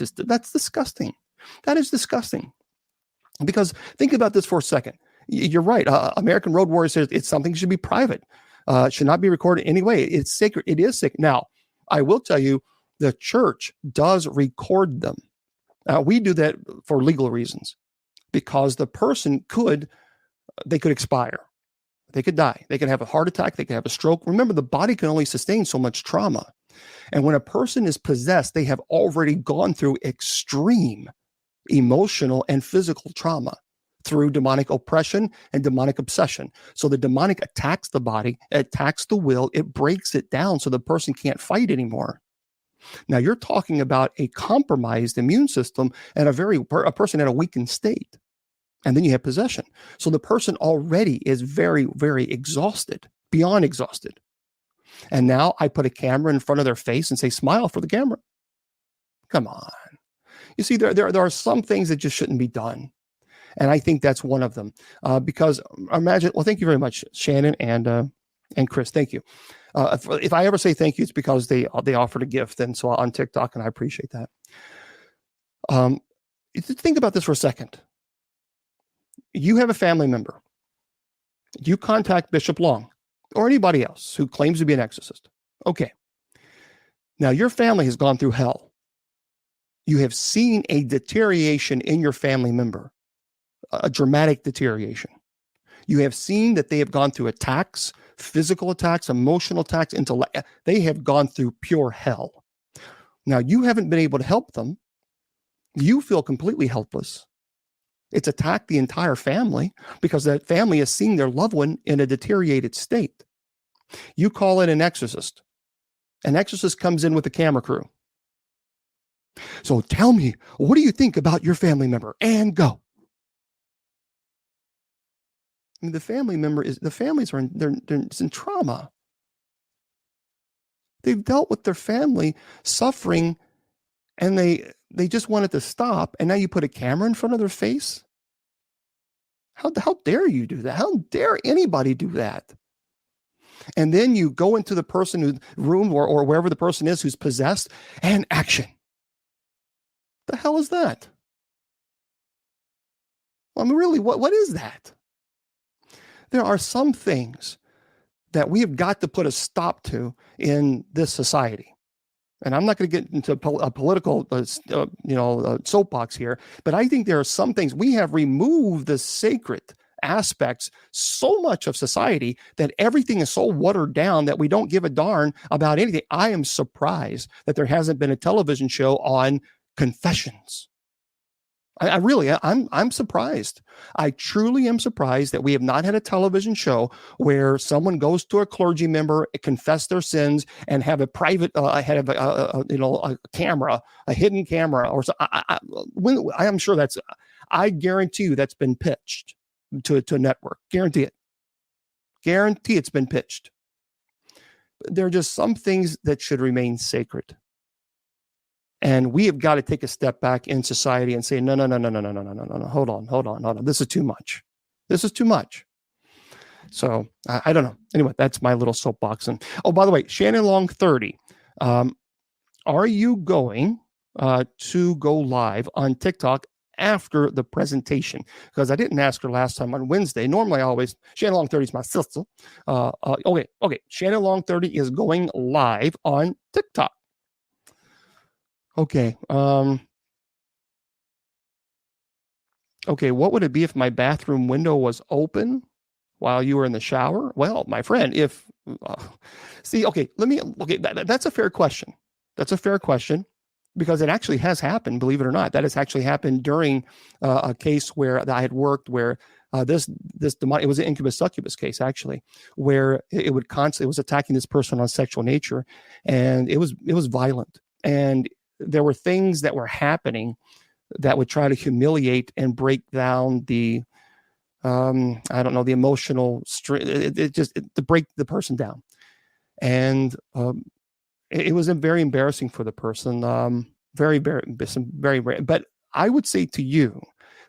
[SPEAKER 1] disgusting. That is disgusting. Because think about this for a second. You're right. American Road Warrior says it's something that should be private. It should not be recorded anyway. It's sacred. It is sacred. Now, I will tell you, the church does record them. We do that for legal reasons, because the person could expire. They could die. They could have a heart attack. They could have a stroke. Remember, the body can only sustain so much trauma. And when a person is possessed, they have already gone through extreme emotional and physical trauma through demonic oppression and demonic obsession. So the demonic attacks the body, attacks the will, it breaks it down so the person can't fight anymore. Now you're talking about a compromised immune system and a person in a weakened state. And then you have possession. So the person already is very, very exhausted, beyond exhausted. And now I put a camera in front of their face and say, smile for the camera. Come on. You see, there are some things that just shouldn't be done. And I think that's one of them. Because imagine, well, thank you very much, Shannon and Chris. Thank you. If I ever say thank you, it's because they offered a gift, and so on TikTok, and I appreciate that. Think about this for a second. You have a family member. You contact Bishop Long or anybody else who claims to be an exorcist. Okay. Now your family has gone through hell. You have seen a deterioration in your family member, a dramatic deterioration. You have seen that they have gone through attacks, physical attacks, emotional attacks, they have gone through pure hell. Now, you haven't been able to help them. You feel completely helpless. It's attacked the entire family because that family has seen their loved one in a deteriorated state. You call in an exorcist. An exorcist comes in with a camera crew. So tell me, what do you think about your family member? And go. I mean, the families are in trauma. They've dealt with their family suffering, and they just want it to stop. And now you put a camera in front of their face. How dare you do that? How dare anybody do that? And then you go into the person's room or wherever the person is who's possessed, and action. The hell is that? Well, I mean, really, what is that? There are some things that we have got to put a stop to in this society. And I'm not going to get into a political, soapbox here, but I think there are some things we have removed the sacred aspects so much of society that everything is so watered down that we don't give a darn about anything. I am surprised that there hasn't been a television show on confessions. I'm surprised. I truly am surprised that we have not had a television show where someone goes to a clergy member, confess their sins, and have a private, a camera, a hidden camera, or so. I'm sure I guarantee you that's been pitched to a network. Guarantee it. Guarantee it's been pitched. There are just some things that should remain sacred. And we have got to take a step back in society and say, no. Hold on. This is too much. This is too much. So I don't know. Anyway, that's my little soapbox. And by the way, Shannon Long 30. Are you going to go live on TikTok after the presentation, because I didn't ask her last time on Wednesday. Normally, I always, Shannon Long 30 is my sister. Okay. Shannon Long 30 is going live on TikTok. Okay. Okay, what would it be if my bathroom window was open while you were in the shower? Well, my friend, if that's a fair question. That's a fair question, because it actually has happened, believe it or not. That has actually happened during a case where I had worked, where this demonic, it was an incubus succubus case actually, where it was attacking this person on sexual nature, and it was violent, and there were things that were happening that would try to humiliate and break down the the emotional strength, to break the person down. And it was very embarrassing for the person. Very, but I would say to you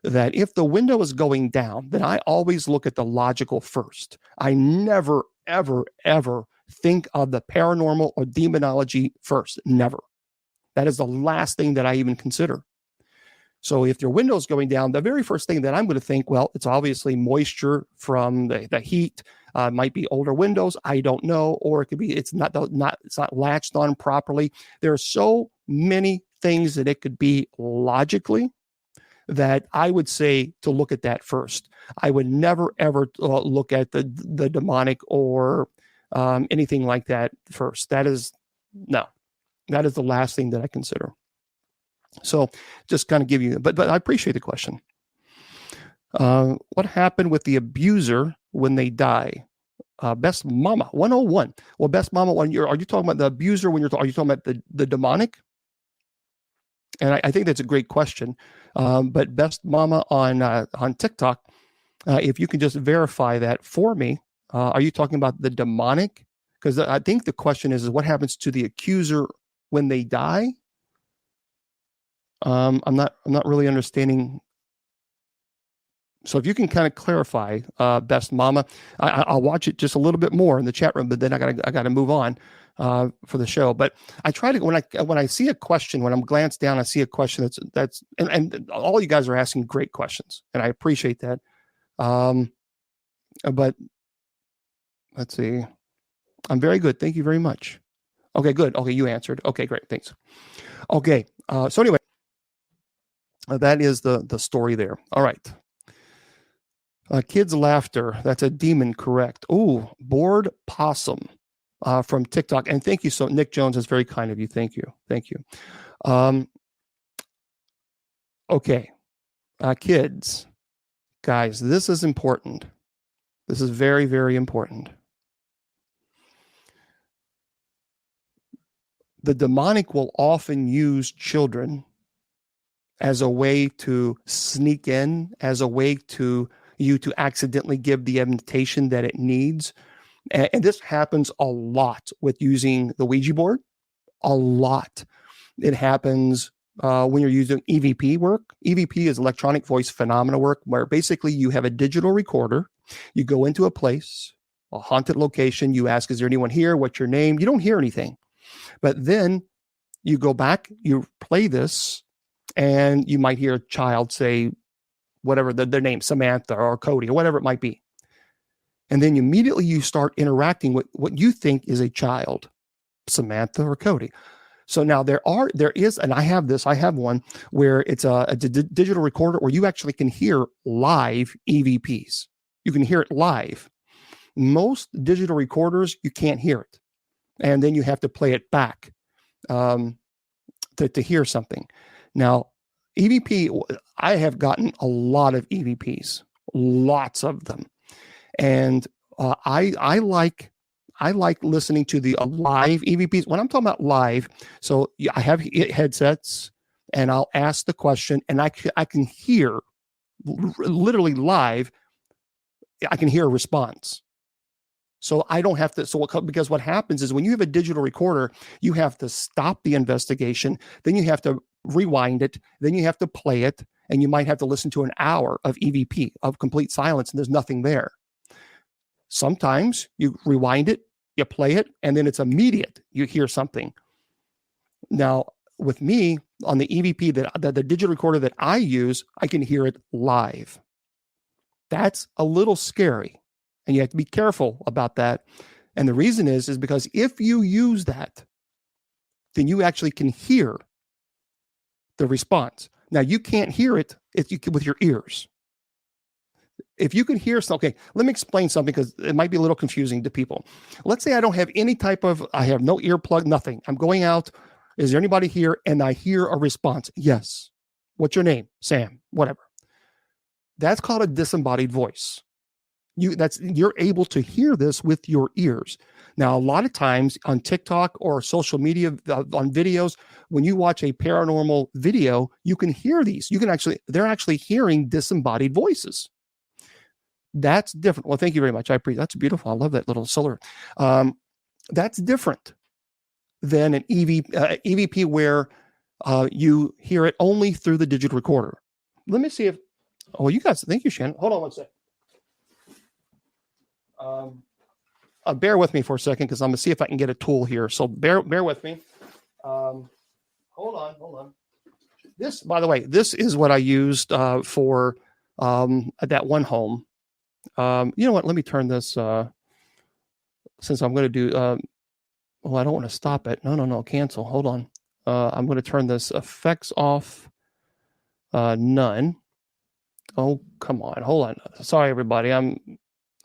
[SPEAKER 1] that if the window is going down, then I always look at the logical first. I never, ever, ever think of the paranormal or demonology first. Never. That is the last thing that I even consider. So if your window is going down, the very first thing that I'm going to think, well, it's obviously moisture from the heat. Might be older windows, I don't know, or it could be it's not latched on properly. There are so many things that it could be logically that I would say to look at that first. I would never ever look at the demonic or anything like that first. That is the last thing that I consider. So just kind of give you, but I appreciate the question. What happened with the abuser when they die? Best Mama 101. Well, Best Mama, are you talking about the abuser when are you talking about the demonic? And I think that's a great question. But Best Mama on TikTok, if you can just verify that for me, are you talking about the demonic? Because I think the question is what happens to the accuser when they die? I'm not really understanding. So if you can kind of clarify, Best Mama, I'll watch it just a little bit more in the chat room, but then I gotta move on for the show. But I try to, when I see a question, when I'm glanced down, I see a question that's and all you guys are asking great questions, and I appreciate that. But let's see. I'm very good. Thank you very much. Okay, good. Okay, you answered. Okay, great. Thanks. Okay. So anyway, that is the story there. All right. Kids' laughter. That's a demon, correct? Oh, bored possum from TikTok. And thank you. So Nick Jones is very kind of you. Thank you. Thank you. Okay. Kids, guys, this is important. This is very, very important. The demonic will often use children as a way to sneak in, as a way to accidentally give the invitation that it needs. And this happens a lot with using the Ouija board. A lot. It happens when you're using EVP work. EVP is electronic voice phenomena work, where basically you have a digital recorder. You go into a place, a haunted location. You ask, is there anyone here? What's your name? You don't hear anything. But then you go back, you play this, and you might hear a child say, whatever their name, Samantha or Cody or whatever it might be. And then immediately you start interacting with what you think is a child, Samantha or Cody. So now there is, and I have one where it's a digital recorder where you actually can hear live EVPs. You can hear it live. Most digital recorders, you can't hear it. And then you have to play it back to hear something. Now, EVP, I have gotten a lot of EVPs, lots of them, and I like listening to the live EVPs. When I'm talking about live, so I have headsets, and I'll ask the question, and I can hear literally live. I can hear a response. So I don't have to, because what happens is when you have a digital recorder, you have to stop the investigation, then you have to rewind it, then you have to play it, and you might have to listen to an hour of EVP, of complete silence, and there's nothing there. Sometimes you rewind it, you play it, and then it's immediate. You hear something. Now, with me, on the EVP that the digital recorder that I use, I can hear it live. That's a little scary, and you have to be careful about that. And the reason is because if you use that, then you actually can hear the response. Now, you can't hear it with your ears. If you can hear something, okay, let me explain something because it might be a little confusing to people. Let's say I don't have any I have no earplug, nothing. I'm going out. Is there anybody here? And I hear a response. Yes. What's your name? Sam, whatever. That's called a disembodied voice. You're able to hear this with your ears. Now, a lot of times on TikTok or social media, on videos, when you watch a paranormal video, you can hear these. They're actually hearing disembodied voices. That's different. Well, thank you very much. That's beautiful. I love that little solar. That's different than an EVP where you hear it only through the digital recorder. Let me see if. Oh, you guys. Thank you, Shannon. Hold on one second. Bear with me for a second because I'm gonna see if I can get a tool here. So bear with me. Hold on. This, by the way, this is what I used for that one home. You know what? Let me turn this. Since I'm going to do. I don't want to stop it. No. Cancel. Hold on. I'm going to turn this effects off. None. Oh, come on. Hold on. Sorry, everybody. I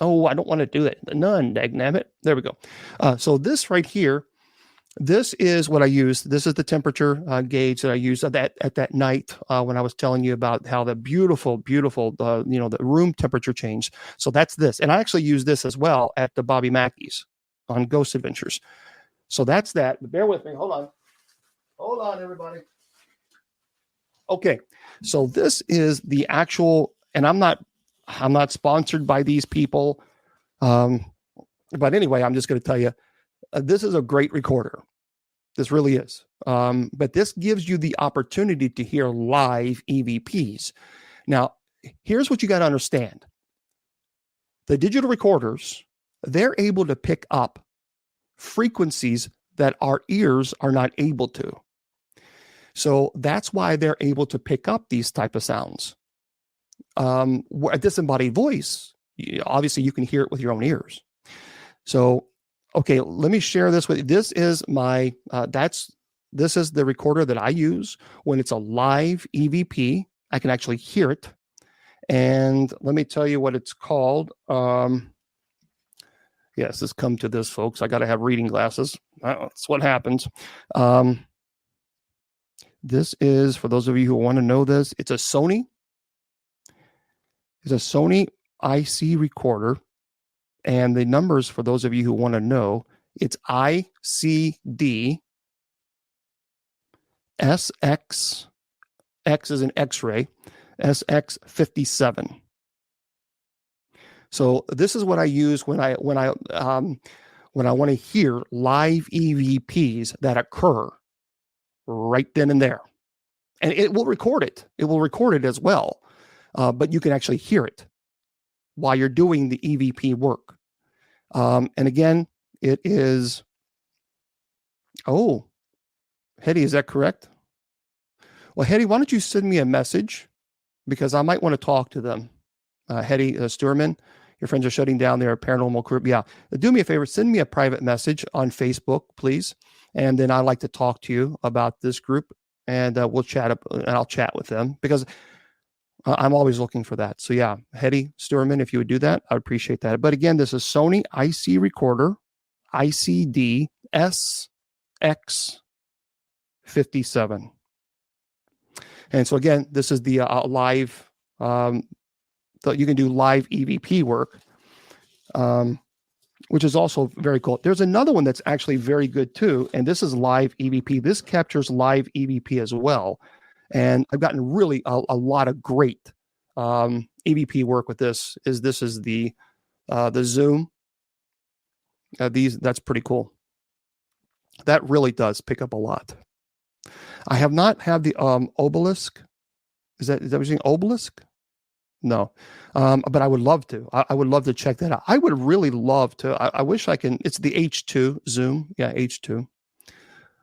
[SPEAKER 1] don't want to do that. None, dagnabbit. There we go. So this right here, this is what I used. This is the temperature gauge that I used at that night when I was telling you about how the beautiful, the room temperature changed. So that's this. And I actually use this as well at the Bobby Mackey's on Ghost Adventures. So that's that. But bear with me. Hold on, everybody. Okay. So this is the actual, and I'm not sponsored by these people. But anyway, I'm just going to tell you, this is a great recorder. This really is. But this gives you the opportunity to hear live EVPs. Now, here's what you got to understand. The digital recorders, they're able to pick up frequencies that our ears are not able to. So that's why they're able to pick up these type of sounds. A disembodied voice, obviously you can hear it with your own ears. So, okay, let me share this with you. This is my, this is the recorder that I use when it's a live EVP. I can actually hear it. And let me tell you what it's called. Yes, let's come to this, folks. I got to have reading glasses. That's what happens. This is, for those of you who want to know this, it's a Sony IC recorder. And the numbers, for those of you who want to know, it's ICD SX, X is an X-ray, SX57. So this is what I use when I want to hear live EVPs that occur right then and there. And it will record it. It will record it as well. But you can actually hear it while you're doing the EVP work. And again, it is, Hetty, is that correct? Well, Hetty, why don't you send me a message? Because I might want to talk to them. Hetty Sturman, your friends are shutting down their paranormal group. Yeah, do me a favor, send me a private message on Facebook, please. And then I'd like to talk to you about this group, and we'll chat up, and I'll chat with them because I'm always looking for that. So yeah, Hetty Sturman, if you would do that, I would appreciate that. But again, this is Sony IC recorder, ICD SX57. And so again, this is the live, so you can do live EVP work, which is also very cool. There's another one that's actually very good too, and this is live EVP. This captures live EVP as well. And I've gotten really a lot of great EVP work with this. This is the Zoom. That's pretty cool. That really does pick up a lot. I have not had the Obelisk. Is that what you're saying? Obelisk? No, but I would love to. I would love to check that out. I would really love to. I wish I can. It's the H2 Zoom. Yeah, H2.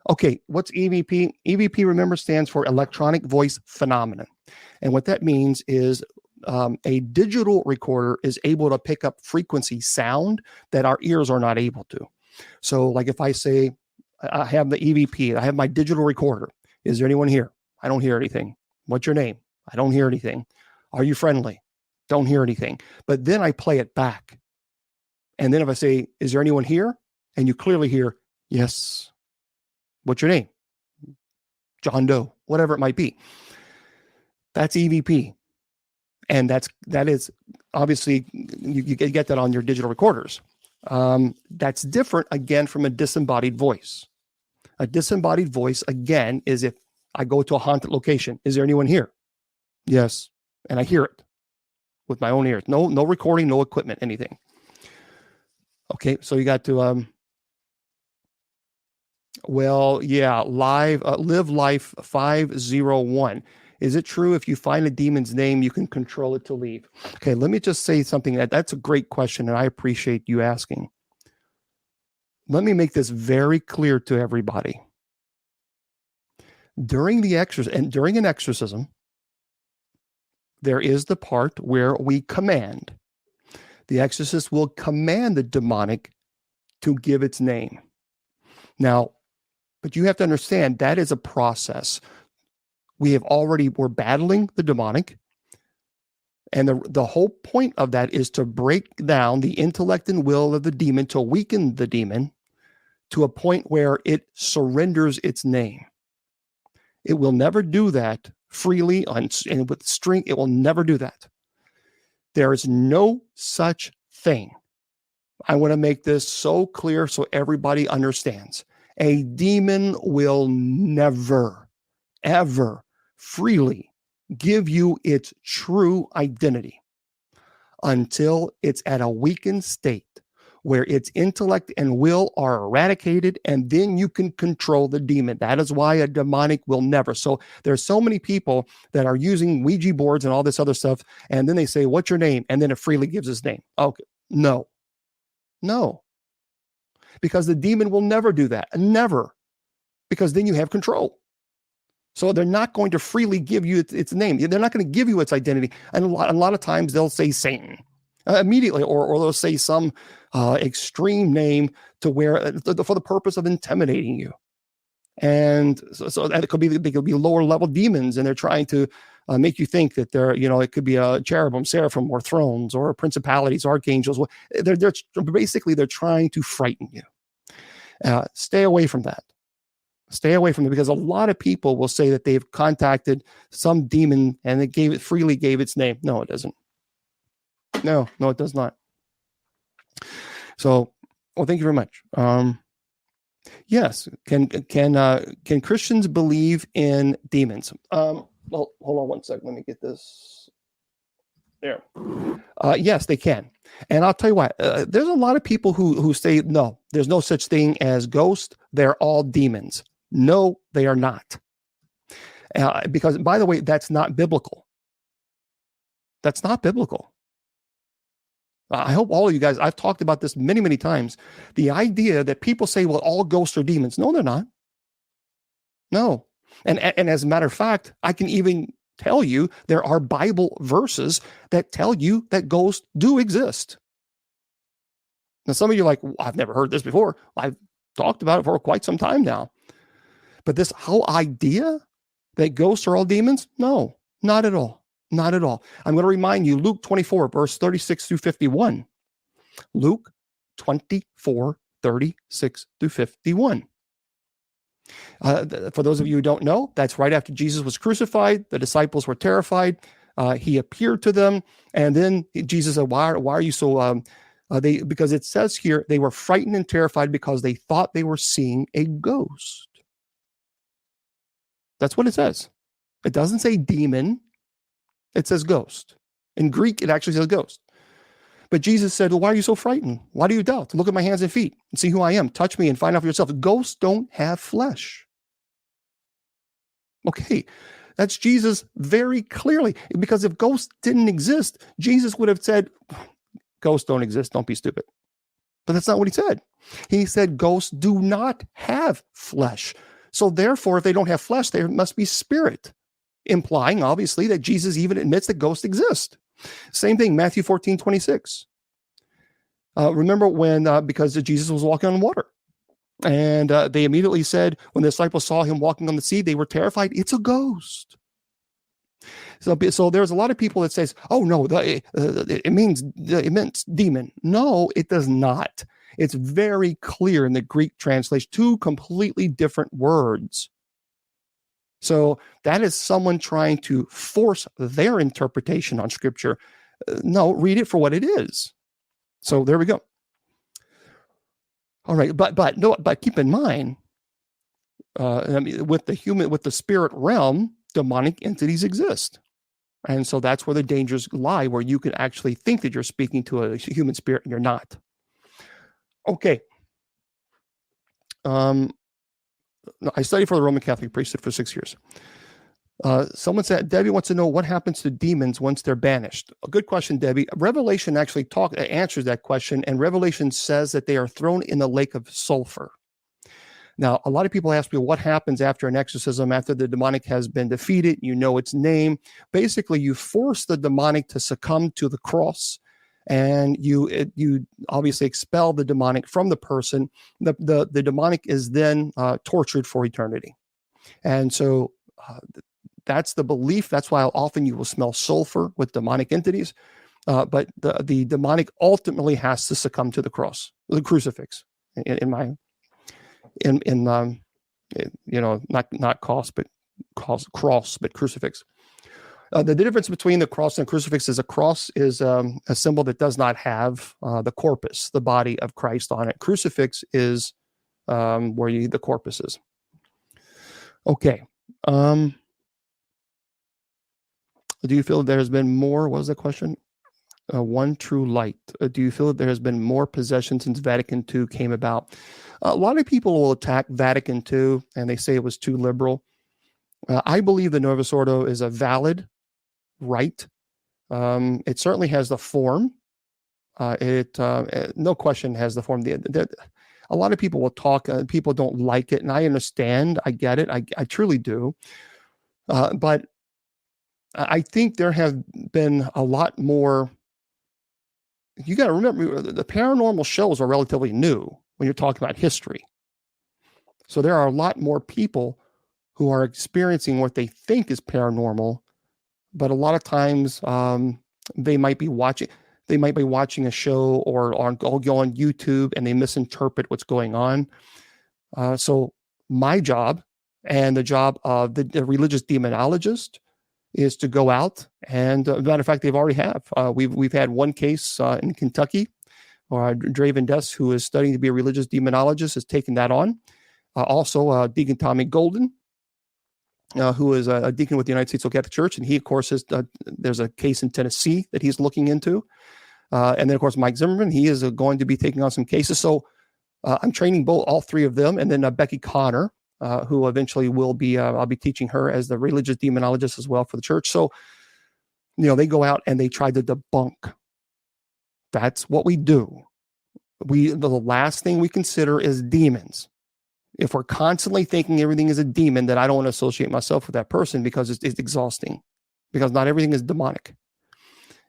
[SPEAKER 1] Okay, what's EVP? EVP, remember, stands for electronic voice phenomenon. And what that means is a digital recorder is able to pick up frequency sound that our ears are not able to. So like if I say, I have the EVP, I have my digital recorder. Is there anyone here? I don't hear anything. What's your name? I don't hear anything. Are you friendly? Don't hear anything. But then I play it back. And then if I say, is there anyone here? And you clearly hear, yes. What's your name? John Doe, whatever it might be. That's EVP. And that is obviously, you get that on your digital recorders. That's different, again, from a disembodied voice. A disembodied voice, again, is if I go to a haunted location. Is there anyone here? Yes. And I hear it with my own ears. No recording, no equipment, anything. Okay, so you got to, Live Life 501. Is it true if you find a demon's name, you can control it to leave? Okay, let me just say something. That's a great question, and I appreciate you asking. Let me make this very clear to everybody. During an exorcism, there is the part where we command. The exorcist will command the demonic to give its name. Now, but you have to understand that is a process. We're battling the demonic. And the whole point of that is to break down the intellect and will of the demon, to weaken the demon to a point where it surrenders its name. It will never do that freely and with strength. It will never do that. There is no such thing. I want to make this so clear so everybody understands. A demon will never, ever freely give you its true identity until it's at a weakened state where its intellect and will are eradicated, and then you can control the demon. That is why a demonic will never. So there's so many people that are using Ouija boards and all this other stuff, and then they say, what's your name? And then it freely gives his name. Okay, no. Because the demon will never do that. Never. Because then you have control. So they're not going to freely give you its name. They're not going to give you its identity. And a lot of times they'll say Satan immediately, or they'll say some extreme name to where for the purpose of intimidating you. And so that they could be lower level demons, and they're trying to make you think that they're, it could be a cherubim, seraphim, or thrones, or principalities, archangels. They're trying to frighten you. Stay away from that. Stay away from it, because a lot of people will say that they've contacted some demon and it freely gave its name. No, it doesn't. No, it does not. So, well, thank you very much. Yes. Can Christians believe in demons? Well, hold on one second. Let me get this. There. Yes, they can. And I'll tell you what, there's a lot of people who say, no, there's no such thing as ghosts. They're all demons. No, they are not. Because, by the way, that's not biblical. That's not biblical. I hope all of you guys, I've talked about this many, many times. The idea that people say, well, all ghosts are demons. No, they're not. No. And as a matter of fact, I can even tell you there are Bible verses that tell you that ghosts do exist. Now, some of you are like, well, I've never heard this before. I've talked about it for quite some time now. But this whole idea that ghosts are all demons? No, not at all. Not at all. I'm going to remind you, Luke 24, verse 36 through 51. Luke 24, 36 through 51. For those of you who don't know, that's right after Jesus was crucified. The disciples were terrified. He appeared to them. And then Jesus said, why are you so... because it says here, they were frightened and terrified because they thought they were seeing a ghost. That's what it says. It doesn't say demon. It says ghost. In Greek, it actually says ghost. But Jesus said, well, why are you so frightened? Why do you doubt? Look at my hands and feet and see who I am. Touch me and find out for yourself. Ghosts don't have flesh. Okay, that's Jesus very clearly. Because if ghosts didn't exist, Jesus would have said, ghosts don't exist. Don't be stupid. But that's not what he said. He said ghosts do not have flesh. So therefore, if they don't have flesh, there must be spirit, implying obviously that Jesus even admits that ghosts exist. Same thing, Matthew 14:26. Remember when, because Jesus was walking on water, and they immediately said, when the disciples saw him walking on the sea, they were terrified. It's a ghost. So there's a lot of people that says, "Oh no, it means demon." No, it does not. It's very clear in the Greek translation, two completely different words. So that is someone trying to force their interpretation on Scripture. No, read it for what it is. So there we go. All right, but keep in mind, with the spirit realm, demonic entities exist. And so that's where the dangers lie, where you can actually think that you're speaking to a human spirit and you're not. Okay. I studied for the Roman Catholic priesthood for 6 years. Someone said, Debbie wants to know what happens to demons once they're banished. A good question, Debbie. Revelation actually answers that question, and Revelation says that they are thrown in the lake of sulfur. Now, a lot of people ask me what happens after an exorcism, after the demonic has been defeated, you know its name. Basically, you force the demonic to succumb to the cross, and you obviously expel the demonic from the person. The demonic is then tortured for eternity. And so that's the belief. That's why often you will smell sulfur with demonic entities. But the demonic ultimately has to succumb to the cross, the crucifix, not cross, but crucifix. The difference between the cross and crucifix is a cross is a symbol that does not have the corpus, the body of Christ on it. Crucifix is where the corpus is. Okay. Do you feel there has been more? What was the question? One true light. Do you feel that there has been more possession since Vatican II came about? A lot of people will attack Vatican II and they say it was too liberal. I believe the Novus Ordo is a valid right. It certainly has the form. No question has the form. A lot of people will talk. People don't like it, and I understand. I get it. I truly do. But I think there have been a lot more. You got to remember, the paranormal shows are relatively new when you're talking about history. So there are a lot more people who are experiencing what they think is paranormal, but a lot of times they might be watching a show or go on YouTube and they misinterpret what's going on. So my job and the job of the religious demonologist is to go out and, matter of fact, they've already have. We've had one case in Kentucky, Draven Dess, who is studying to be a religious demonologist, has taken that on. Also, Deacon Tommy Golden, who is a deacon with the United States Catholic Church, and he, of course, there's a case in Tennessee that he's looking into. And then, of course, Mike Zimmerman, he is going to be taking on some cases. So I'm training all three of them, and then Becky Connor, who eventually will be, I'll be teaching her as the religious demonologist as well for the church. So, they go out and they try to debunk. That's what we do. The last thing we consider is demons. If we're constantly thinking everything is a demon, then I don't want to associate myself with that person because it's exhausting, because not everything is demonic.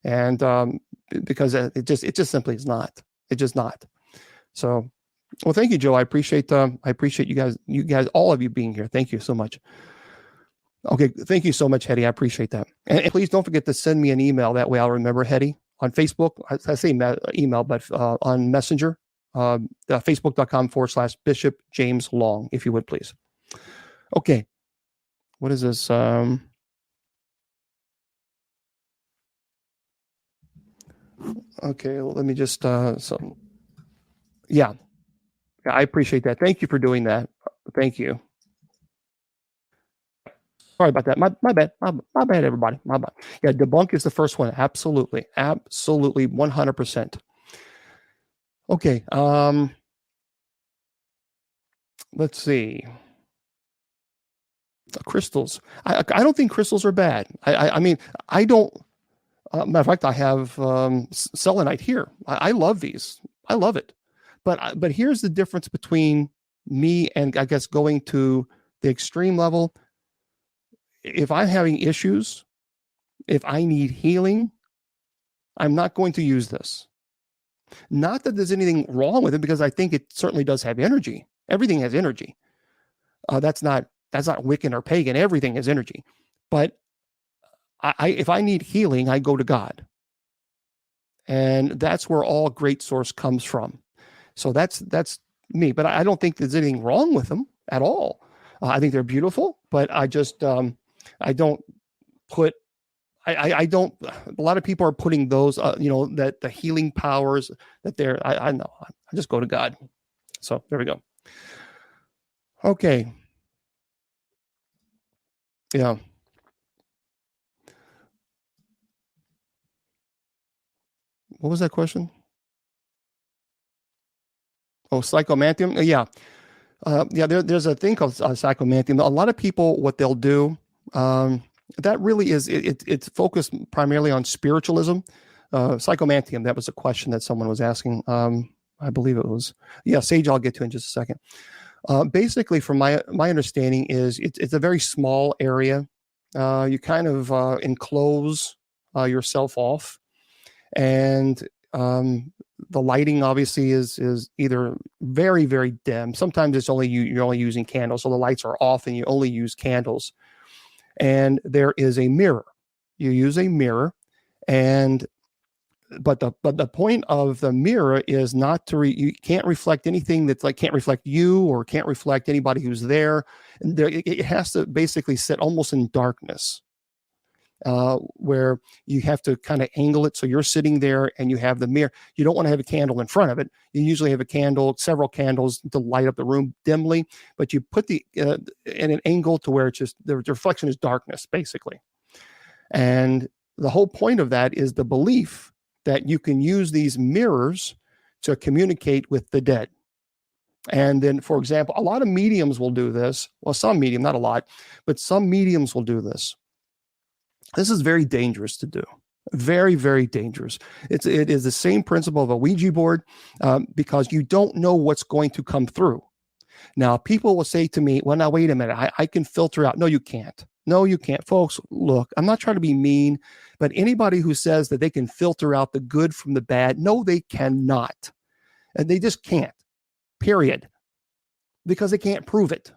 [SPEAKER 1] And because it just simply is not. It's just not. So, well, thank you, Joe. I appreciate you guys, all of you being here. Thank you so much. Okay, thank you so much, Hetty. I appreciate that. And please don't forget to send me an email. That way I'll remember, Hetty, on Facebook. I say email, but on Messenger, facebook.com/Bishop James Long, if you would, please. Okay. What is this? Okay, let me just, yeah, I appreciate that. Thank you for doing that. Thank you. Sorry about that. My bad. My bad, everybody. My bad. Yeah, debunk is the first one. Absolutely. 100%. Okay. Let's see. Crystals. I don't think crystals are bad. I mean, I don't. Matter of fact, I have selenite here. I love these. I love it. But here's the difference between me and, I guess, going to the extreme level, if I'm having issues, if I need healing, I'm not going to use this. Not that there's anything wrong with it, because I think it certainly does have energy. Everything has energy. That's not Wiccan or pagan. Everything has energy. But if I need healing, I go to God. And that's where all great source comes from. So that's me. But I don't think there's anything wrong with them at all. I think they're beautiful, but I just I don't put I don't. A lot of people are putting those, that the healing powers that they're. I know. I just go to God. So there we go. Okay. Yeah. What was that question? Oh, psychomantium. Yeah. There's a thing called psychomantium. A lot of people, what they'll do, that really is it's focused primarily on spiritualism. Psychomantium. That was a question that someone was asking. I believe it was. Yeah, Sage. I'll get to in just a second. Basically, from my understanding, is it's a very small area. You kind of enclose yourself off, and the lighting obviously is either very, very dim. Sometimes it's only you're only using candles, so the lights are off and you only use candles. And there is a mirror. You use a mirror, but the point of the mirror is not to you can't reflect anything that's like can't reflect you or can't reflect anybody who's there. And it has to basically sit almost in darkness. Where you have to kind of angle it so you're sitting there and you have the mirror. You don't want to have a candle in front of it. You usually have several candles to light up the room dimly, but you put the in an angle to where it's just the reflection is darkness, basically. And the whole point of that is the belief that you can use these mirrors to communicate with the dead. And then, for example, a lot of mediums will do this. Well, some medium, not a lot, but some mediums will do this. This is very dangerous to do. Very, very dangerous. It is the same principle of a Ouija board, because you don't know what's going to come through. Now, people will say to me, well, now, wait a minute. I can filter out. No, you can't. No, you can't. Folks, look, I'm not trying to be mean, but anybody who says that they can filter out the good from the bad, no, they cannot. And they just can't, period, because they can't prove it.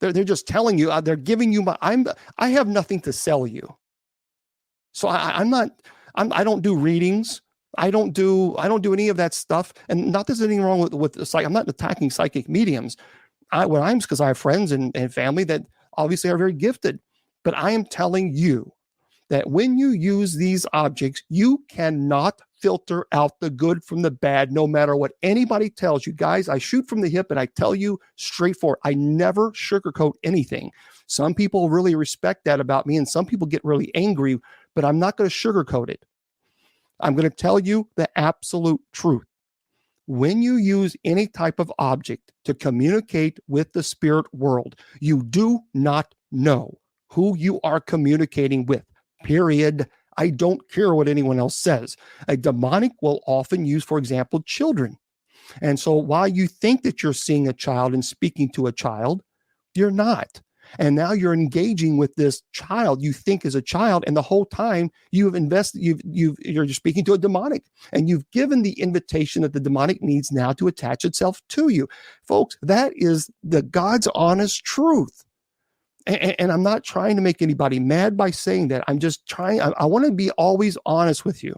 [SPEAKER 1] They're just telling you, they're giving you I have nothing to sell you. So I don't do readings. I don't do any of that stuff. And not there's anything wrong with the I'm not attacking psychic mediums. Because I have friends and family that obviously are very gifted. But I am telling you that when you use these objects, you cannot filter out the good from the bad, no matter what anybody tells you. Guys, I shoot from the hip and I tell you straightforward. I never sugarcoat anything. Some people really respect that about me, and some people get really angry, but I'm not going to sugarcoat it. I'm going to tell you the absolute truth. When you use any type of object to communicate with the spirit world, you do not know who you are communicating with, period. I don't care what anyone else says. A demonic will often use, for example, children. And so while you think that you're seeing a child and speaking to a child, you're not. And now you're engaging with this child you think is a child, and the whole time you're speaking to a demonic, and you've given the invitation that the demonic needs now to attach itself to you. Folks, that is the God's honest truth. And I'm not trying to make anybody mad by saying that. I'm just trying. I want to be always honest with you.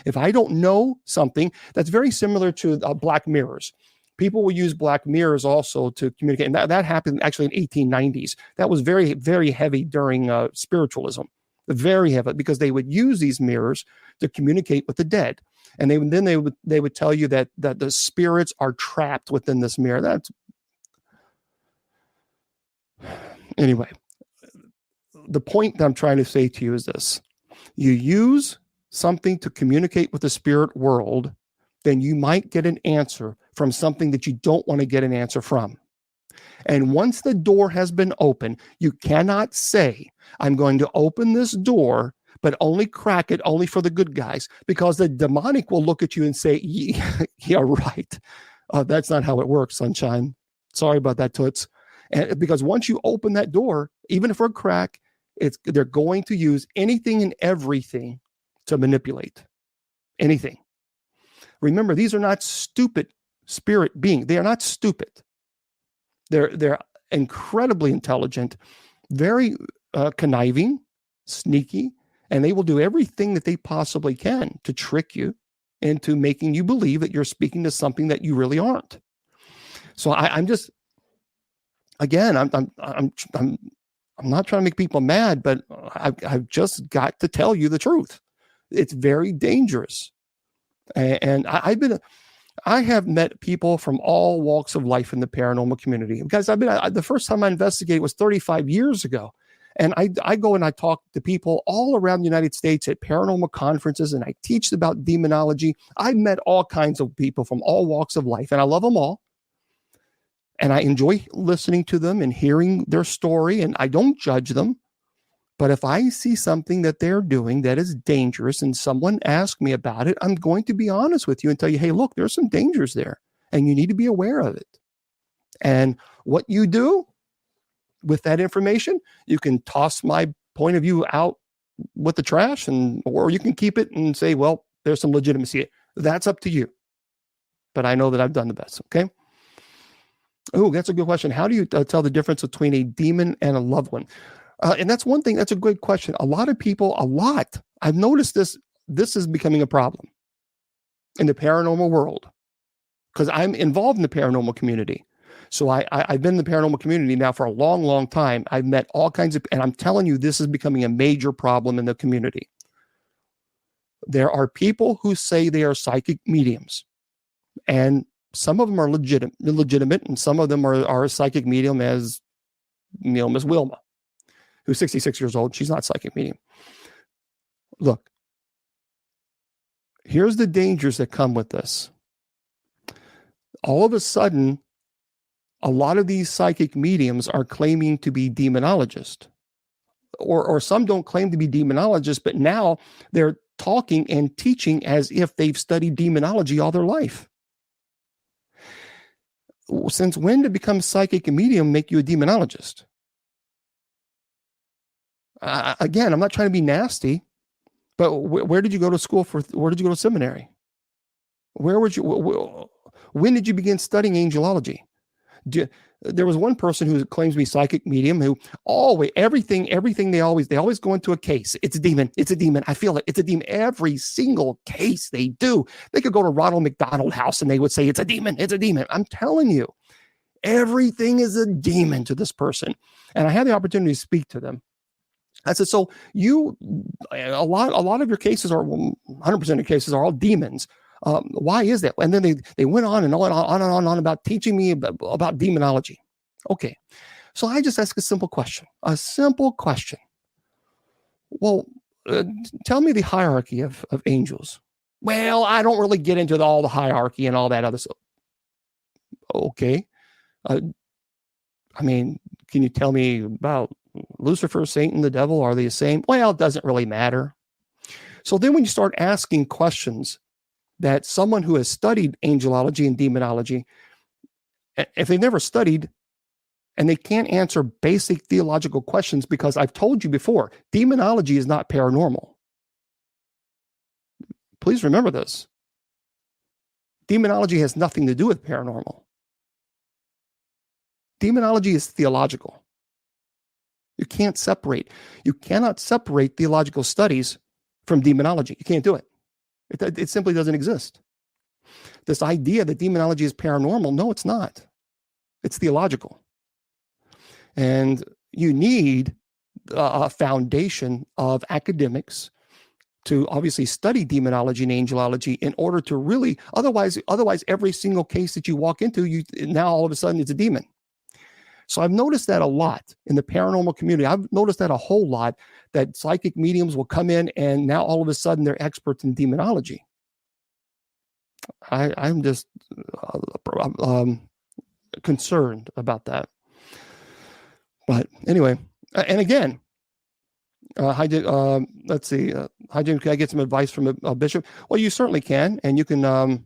[SPEAKER 1] If I don't know something, that's very similar to black mirrors. People will use black mirrors also to communicate. And that happened actually in 1890s. That was very, very heavy during spiritualism. Very heavy, because they would use these mirrors to communicate with the dead. And they would tell you that the spirits are trapped within this mirror. Anyway, the point that I'm trying to say to you is this. You use something to communicate with the spirit world, then you might get an answer from something that you don't want to get an answer from. And once the door has been opened, you cannot say, I'm going to open this door, but only crack it only for the good guys, because the demonic will look at you and say, yeah, right. That's not how it works, sunshine. Sorry about that, Toots. And because once you open that door, even for a crack, they're going to use anything and everything to manipulate anything. Remember, these are not stupid spirit beings. They are not stupid. They're incredibly intelligent, very conniving, sneaky, and they will do everything that they possibly can to trick you into making you believe that you're speaking to something that you really aren't. So I'm just, again, I'm not trying to make people mad, but I've just got to tell you the truth. It's very dangerous, and I have met people from all walks of life in the paranormal community. Because the first time I investigated was 35 years ago. And I go and I talk to people all around the United States at paranormal conferences, and I teach about demonology. I've met all kinds of people from all walks of life, and I love them all. And I enjoy listening to them and hearing their story, and I don't judge them. But if I see something that they're doing that is dangerous and someone asks me about it, I'm going to be honest with you and tell you, hey, look, there's some dangers there, and you need to be aware of it. And what you do with that information, you can toss my point of view out with the trash, or you can keep it and say, well, there's some legitimacy. That's up to you. But I know that I've done the best. Okay. Oh, that's a good question. How do you tell the difference between a demon and a loved one? And that's one thing. That's a good question. A lot of people, I've noticed this is becoming a problem in the paranormal world because I'm involved in the paranormal community. So I've been in the paranormal community now for a long, long time. I've met all kinds of, and I'm telling you, this is becoming a major problem in the community. There are people who say they are psychic mediums, and some of them are legitimate, and some of them are a psychic medium, as Miss Wilma, who's 66 years old. She's not a psychic medium. Look, here's the dangers that come with this. All of a sudden, a lot of these psychic mediums are claiming to be demonologists, or some don't claim to be demonologists, but now they're talking and teaching as if they've studied demonology all their life. Since when did become psychic and medium make you a demonologist? Again, I'm not trying to be nasty, but where did you go to school where did you go to seminary? When did you begin studying angelology? There was one person who claims to be psychic medium who everything they always go into a case. It's a demon. It's a demon. I feel it. It's a demon. Every single case they do, they could go to Ronald McDonald House and they would say, it's a demon. It's a demon. I'm telling you, everything is a demon to this person. And I had the opportunity to speak to them. I said, so a lot of your cases are 100% of cases are all demons. Why is that? And then they went on and on about teaching me about demonology. Okay. So I just asked a simple question. Well, tell me the hierarchy of angels. Well, I don't really get into all the hierarchy and all that other stuff. Okay. Can you tell me about Lucifer, Satan, the devil? Are they the same? Well, it doesn't really matter. So then when you start asking questions that someone who has studied angelology and demonology, if they've never studied and they can't answer basic theological questions, because I've told you before, demonology is not paranormal. Please remember this. Demonology has nothing to do with paranormal. Demonology is theological. You cannot separate theological studies from demonology. You can't do it. It simply doesn't exist. This idea that demonology is paranormal, no, it's not. It's theological. And you need a foundation of academics to obviously study demonology and angelology in order to really, otherwise every single case that you walk into, now all of a sudden it's a demon. So I've noticed that a lot in the paranormal community. I've noticed that a whole lot, that psychic mediums will come in and now all of a sudden they're experts in demonology. I'm just concerned about that. But anyway, and again, let's see. Hi, Jim, can I get some advice from a bishop? Well, you certainly can. And you can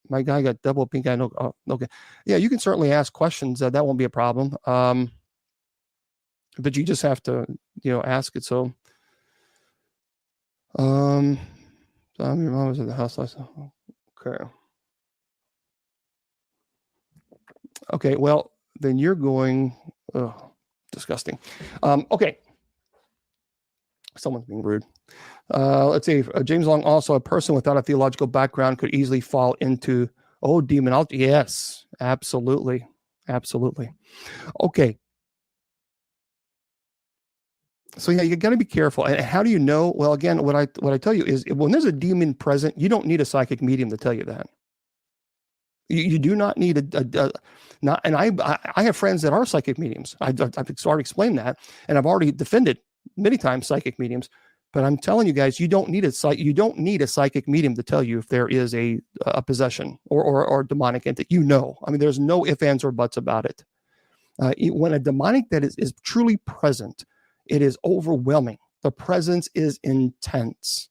[SPEAKER 1] My guy got double pink eye. No, oh, okay. Yeah, you can certainly ask questions. That won't be a problem. But you just have to, ask it. So, your mom was at the house last night. Okay. Okay. Well, then you're going. Disgusting. Okay. Someone's being rude. Let's see. James Long, also a person without a theological background could easily fall into, demonology. Yes, absolutely. Absolutely. Okay. So yeah, you got to be careful. And how do you know? Well, again, what I tell you is when there's a demon present, you don't need a psychic medium to tell you that. You do not need not. And I have friends that are psychic mediums. I've already explained that, and I've already defended many times psychic mediums. But I'm telling you guys, you don't need a psychic medium to tell you if there is a possession or demonic entity. I mean, there's no ifs, ands, or buts about it. When a demonic that is truly present, it is overwhelming. The presence is intense.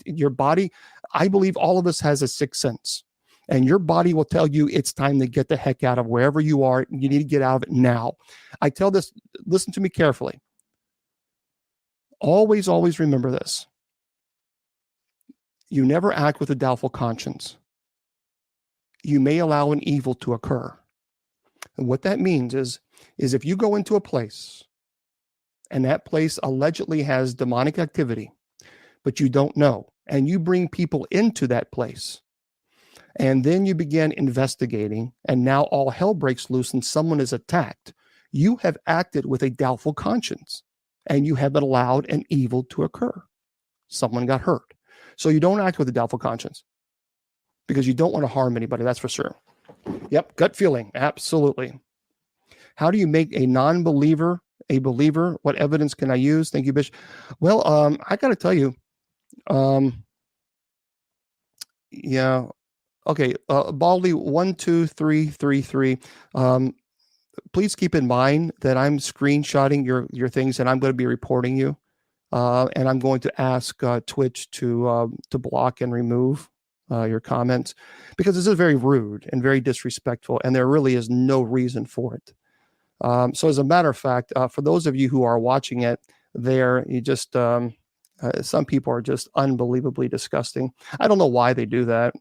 [SPEAKER 1] Your body, I believe all of us has a sixth sense. And your body will tell you it's time to get the heck out of wherever you are. You need to get out of it now. I tell this, listen to me carefully. Always, always remember this. You never act with a doubtful conscience. You may allow an evil to occur. And what that means is if you go into a place and that place allegedly has demonic activity, but you don't know, and you bring people into that place, and then you begin investigating, and now all hell breaks loose and someone is attacked, you have acted with a doubtful conscience, and you haven't allowed an evil to occur. Someone got hurt. So you don't act with a doubtful conscience because you don't want to harm anybody, that's for sure. Yep, gut feeling, absolutely. How do you make a non-believer a believer? What evidence can I use? Thank you, Bishop. Well, I got to tell you, yeah. Okay, Baldy 12333. Please keep in mind that I'm screenshotting your things, and I'm going to be reporting you. And I'm going to ask Twitch to block and remove your comments because this is very rude and very disrespectful, and there really is no reason for it. So, as a matter of fact, for those of you who are watching it, some people are just unbelievably disgusting. I don't know why they do that.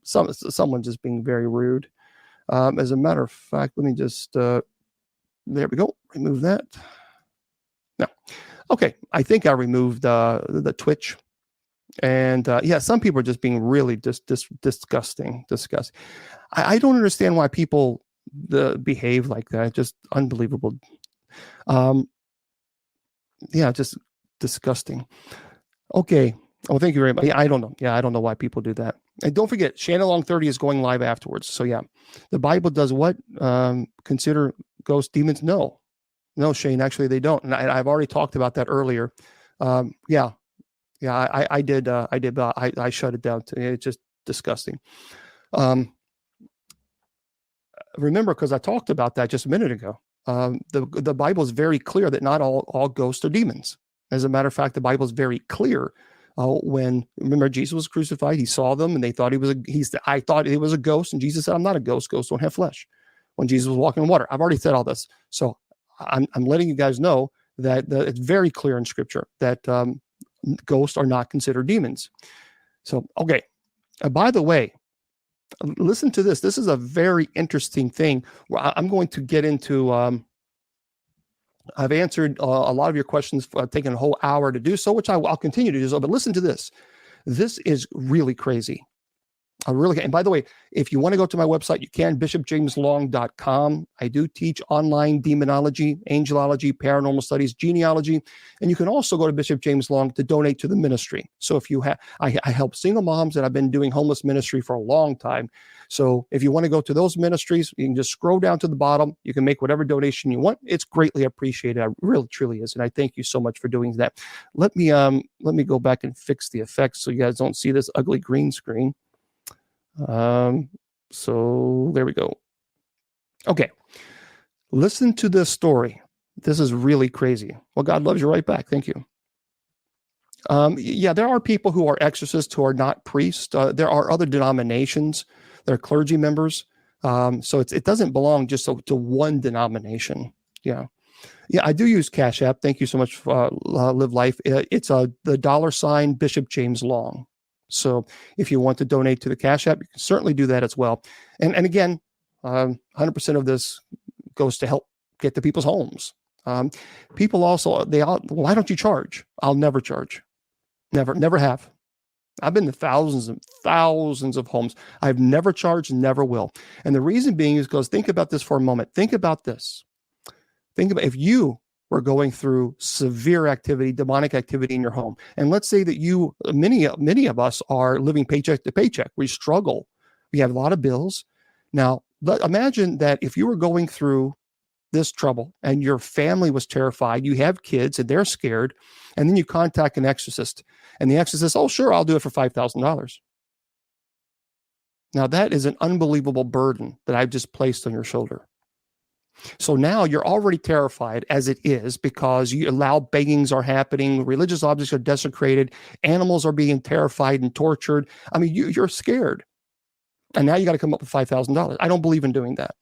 [SPEAKER 1] Someone just being very rude. As a matter of fact, let me just, there we go. Remove that. No. Okay. I think I removed the Twitch. And yeah, some people are just being really disgusting. I don't understand why people behave like that. Just unbelievable. Yeah, just disgusting. Okay. Oh, thank you very much. Yeah, I don't know. Yeah, I don't know why people do that. And don't forget, Shannon Long 30 is going live afterwards. So yeah, the Bible does what? Consider ghosts demons? No, Shane. Actually, they don't. And I've already talked about that earlier. Yeah. I did. I shut it down. It's just disgusting. Remember, because I talked about that just a minute ago. The Bible is very clear that not all ghosts are demons. As a matter of fact, the Bible is very clear. Remember Jesus was crucified, he saw them, and they thought I thought it was a ghost, and Jesus said, "I'm not a ghost. Ghosts don't have flesh." When Jesus was walking on water, I've already said all this, so I'm letting you guys know that it's very clear in Scripture that ghosts are not considered demons. So, okay. By the way, listen to this. This is a very interesting thing. I'm going to get into. I've answered a lot of your questions, taken a whole hour to do so, which I'll continue to do so. But listen to this. This is really crazy. And by the way, if you want to go to my website, you can, bishopjameslong.com. I do teach online demonology, angelology, paranormal studies, genealogy, and you can also go to Bishop James Long to donate to the ministry. So if you I help single moms, and I've been doing homeless ministry for a long time. So if you want to go to those ministries, you can just scroll down to the bottom. You can make whatever donation you want. It's greatly appreciated. It really, truly is. And I thank you so much for doing that. Let me go back and fix the effects so you guys don't see this ugly green screen. So there we go. Okay. Listen to this story. This is really crazy. Well, God loves you right back. Thank you. Yeah, there are people who are exorcists who are not priests. There are other denominations. They're clergy members. So it doesn't belong just to one denomination. Yeah. Yeah, I do use Cash App. Thank you so much for Live Life. It's the $ Bishop James Long. So if you want to donate to the Cash App, you can certainly do that as well. And again, 100% of this goes to help get to people's homes. People also, why don't you charge? I'll never charge. Never have. I've been to thousands and thousands of homes. I've never charged, never will. And the reason being is because think about this for a moment. Think about this. Think about if you were going through severe activity, demonic activity in your home. And let's say that many of us are living paycheck to paycheck. We struggle. We have a lot of bills. Now, imagine that if you were going through this trouble and your family was terrified, you have kids and they're scared, and then you contact an exorcist and the exorcist, oh, sure, I'll do it for $5,000. Now that is an unbelievable burden that I've just placed on your shoulder. So now you're already terrified as it is because you allow beggings are happening, religious objects are desecrated, animals are being terrified and tortured. I mean, you're scared. And now you got to come up with $5,000. I don't believe in doing that.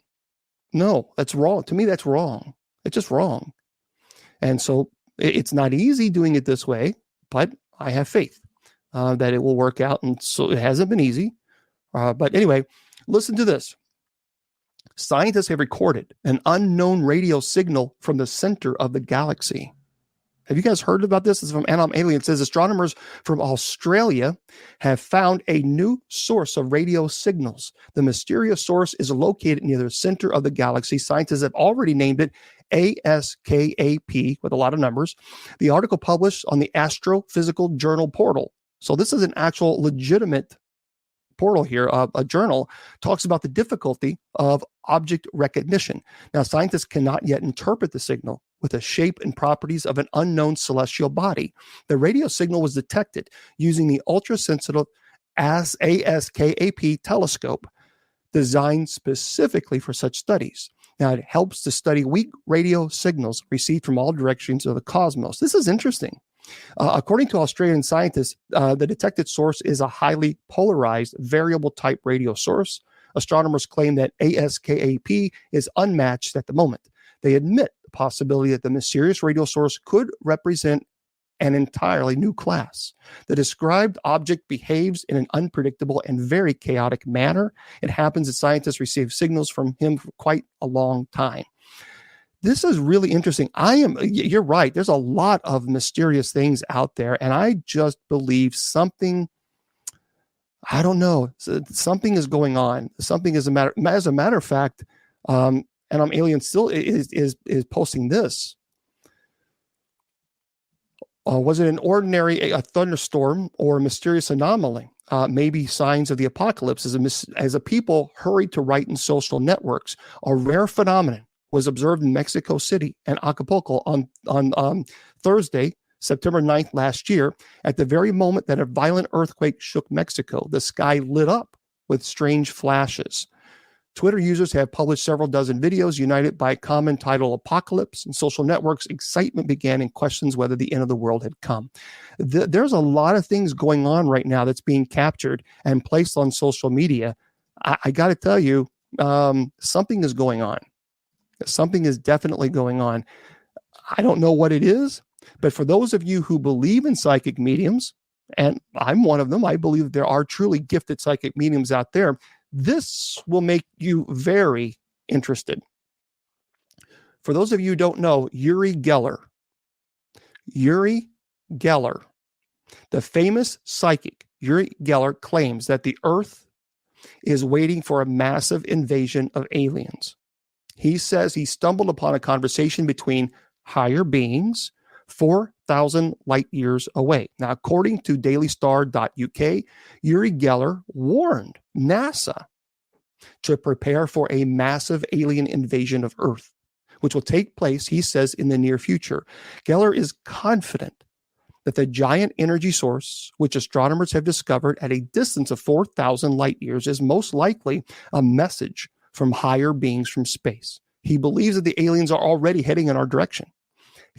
[SPEAKER 1] No, that's wrong. To me, that's wrong. It's just wrong. And so it's not easy doing it this way, but I have faith that it will work out. And so it hasn't been easy. But anyway, listen to this. Scientists have recorded an unknown radio signal from the center of the galaxy. Have you guys heard about this? This is from Anom Alien. It says astronomers from Australia have found a new source of radio signals. The mysterious source is located near the center of the galaxy. Scientists have already named it ASKAP with a lot of numbers. The article published on the Astrophysical Journal portal. So this is an actual legitimate portal here, a journal, talks about the difficulty of object recognition. Now, scientists cannot yet interpret the signal with the shape and properties of an unknown celestial body. The radio signal was detected using the ultra-sensitive ASKAP telescope designed specifically for such studies. Now, it helps to study weak radio signals received from all directions of the cosmos. This is interesting. According to Australian scientists, the detected source is a highly polarized variable type radio source. Astronomers claim that ASKAP is unmatched at the moment. They admit the possibility that the mysterious radio source could represent an entirely new class. The described object behaves in an unpredictable and very chaotic manner. It happens that scientists receive signals from him for quite a long time. This is really interesting. You're right. There's a lot of mysterious things out there. And I just believe something, I don't know, something is going on. Something is as a matter of fact, and Alien still is posting this. Was it an ordinary a thunderstorm or a mysterious anomaly? Maybe signs of the apocalypse as a people hurried to write in social networks. A rare phenomenon was observed in Mexico City and Acapulco on Thursday, September 9th last year. At the very moment that a violent earthquake shook Mexico, the sky lit up with strange flashes. Twitter users have published several dozen videos united by a common title, Apocalypse. And social networks, excitement began and questions whether the end of the world had come. There's a lot of things going on right now that's being captured and placed on social media. I got to tell you, something is going on. Something is definitely going on. I don't know what it is, but for those of you who believe in psychic mediums, and I'm one of them, I believe that there are truly gifted psychic mediums out there, this will make you very interested. For those of you who don't know, Uri Geller, the famous psychic, Uri Geller claims that the Earth is waiting for a massive invasion of aliens. He says he stumbled upon a conversation between higher beings 4,000 light years away. Now, according to dailystar.uk, Uri Geller warned NASA to prepare for a massive alien invasion of Earth, which will take place, he says, in the near future. Geller is confident that the giant energy source, which astronomers have discovered at a distance of 4,000 light years, is most likely a message from higher beings from space. He believes that the aliens are already heading in our direction.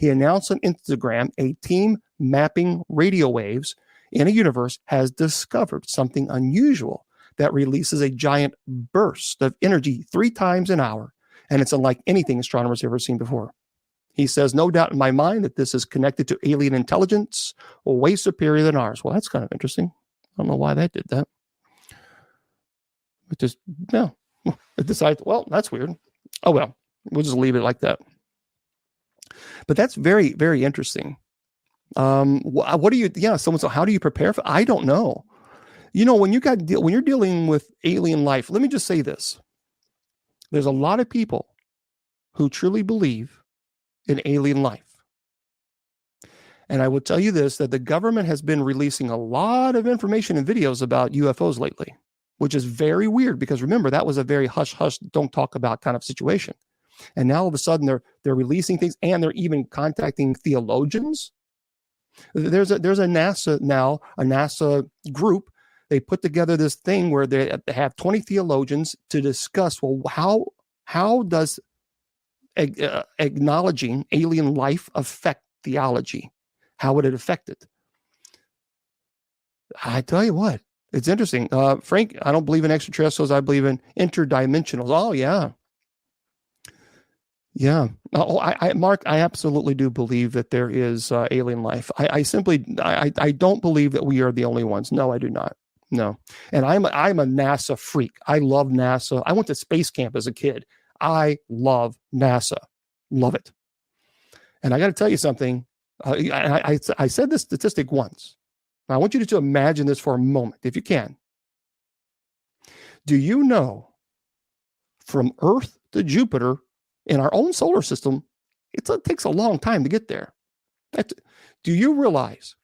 [SPEAKER 1] He announced on Instagram a team mapping radio waves in a universe has discovered something unusual that releases a giant burst of energy 3 times an hour, and it's unlike anything astronomers have ever seen before. He says, no doubt in my mind that this is connected to alien intelligence way superior than ours. Well, that's kind of interesting. I don't know why that did that. It just, no. It decided, well, that's weird. Oh, well, we'll just leave it like that. But that's very, very interesting. What do you, someone said, how do you prepare for, I don't know. When you're dealing with alien life, let me just say this. There's a lot of people who truly believe in alien life. And I will tell you this, that the government has been releasing a lot of information and videos about UFOs lately, which is very weird because remember, that was a very hush-hush, don't talk about kind of situation. And now all of a sudden they're releasing things and they're even contacting theologians. There's a NASA group. They put together this thing where they have 20 theologians to discuss, well, how does acknowledging alien life affect theology? How would it affect it? I tell you what, it's interesting. Frank, I don't believe in extraterrestrials. I believe in interdimensionals. Oh, yeah. Yeah. Mark, I absolutely do believe that there is alien life. I don't believe that we are the only ones. No, I do not. No. And I'm a NASA freak. I love NASA. I went to space camp as a kid. I love NASA. Love it. And I got to tell you something. I said this statistic once. I want you to imagine this for a moment, if you can. Do you know from Earth to Jupiter in our own solar system, it takes a long time to get there? Do you realize?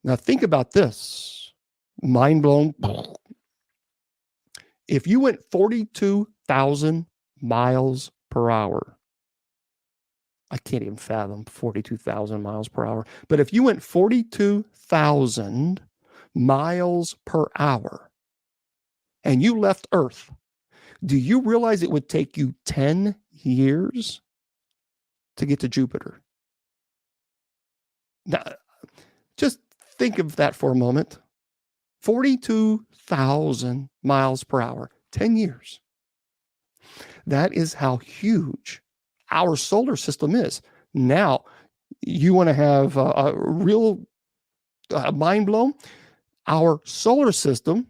[SPEAKER 1] Now think about this. Mind blown. If you went 42,000 miles per hour, I can't even fathom 42,000 miles per hour. But if you went 42,000 miles per hour and you left Earth, do you realize it would take you 10 years to get to Jupiter? Now, just think of that for a moment. 42,000 miles per hour, 10 years. That is how huge our solar system is. Now, you want to have a real mind blown? Our solar system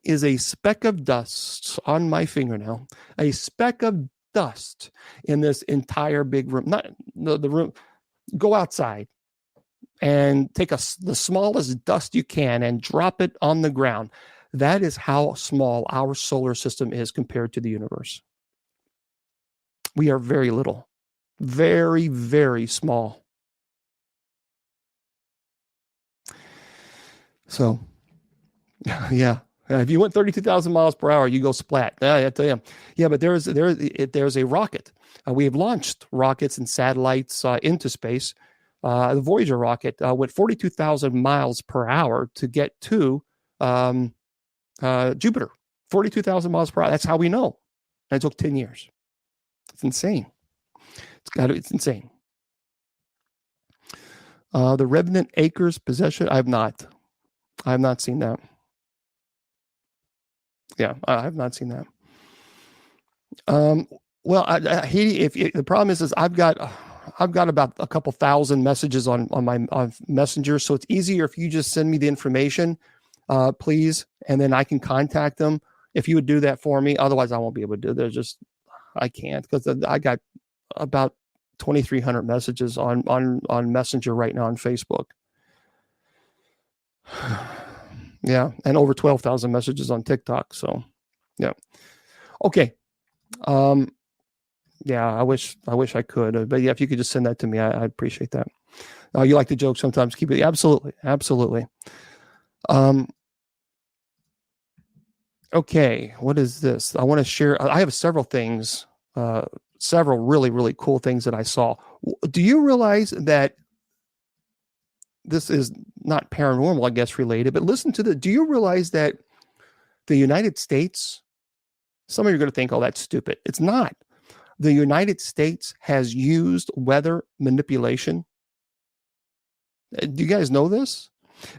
[SPEAKER 1] is a speck of dust on my fingernail, a speck of dust in this entire big room. Not the room. Go outside and take the smallest dust you can and drop it on the ground. That is how small our solar system is compared to the universe. We are very little, very, very small. So, yeah. If you went 32,000 miles per hour, you go splat. I tell you. Yeah, but there's a rocket. We have launched rockets and satellites into space. The Voyager rocket went 42,000 miles per hour to get to Jupiter. 42,000 miles per hour. That's how we know. And it took 10 years. It's insane. It's insane. The Revenant Acres possession. I have not seen that. Yeah, I have not seen that. Well, Haiti, if the problem is I've got about a couple thousand messages on my Messenger, so it's easier if you just send me the information, please, and then I can contact them. If you would do that for me, otherwise I won't be able to do it. I can't because I got about 2,300 messages on Messenger right now on Facebook. Yeah, and over 12,000 messages on TikTok. So, yeah. Okay. Yeah, I wish I could. But yeah, if you could just send that to me, I'd appreciate that. You like to joke sometimes. Keep it. Absolutely. Absolutely. Okay. What is this? I want to share. I have several things, several really, really cool things that I saw. Do you realize that this is not paranormal, I guess, related, but listen to do you realize that the United States, some of you are going to think, oh, that's stupid. It's not. the United States has used weather manipulation. Do you guys know this?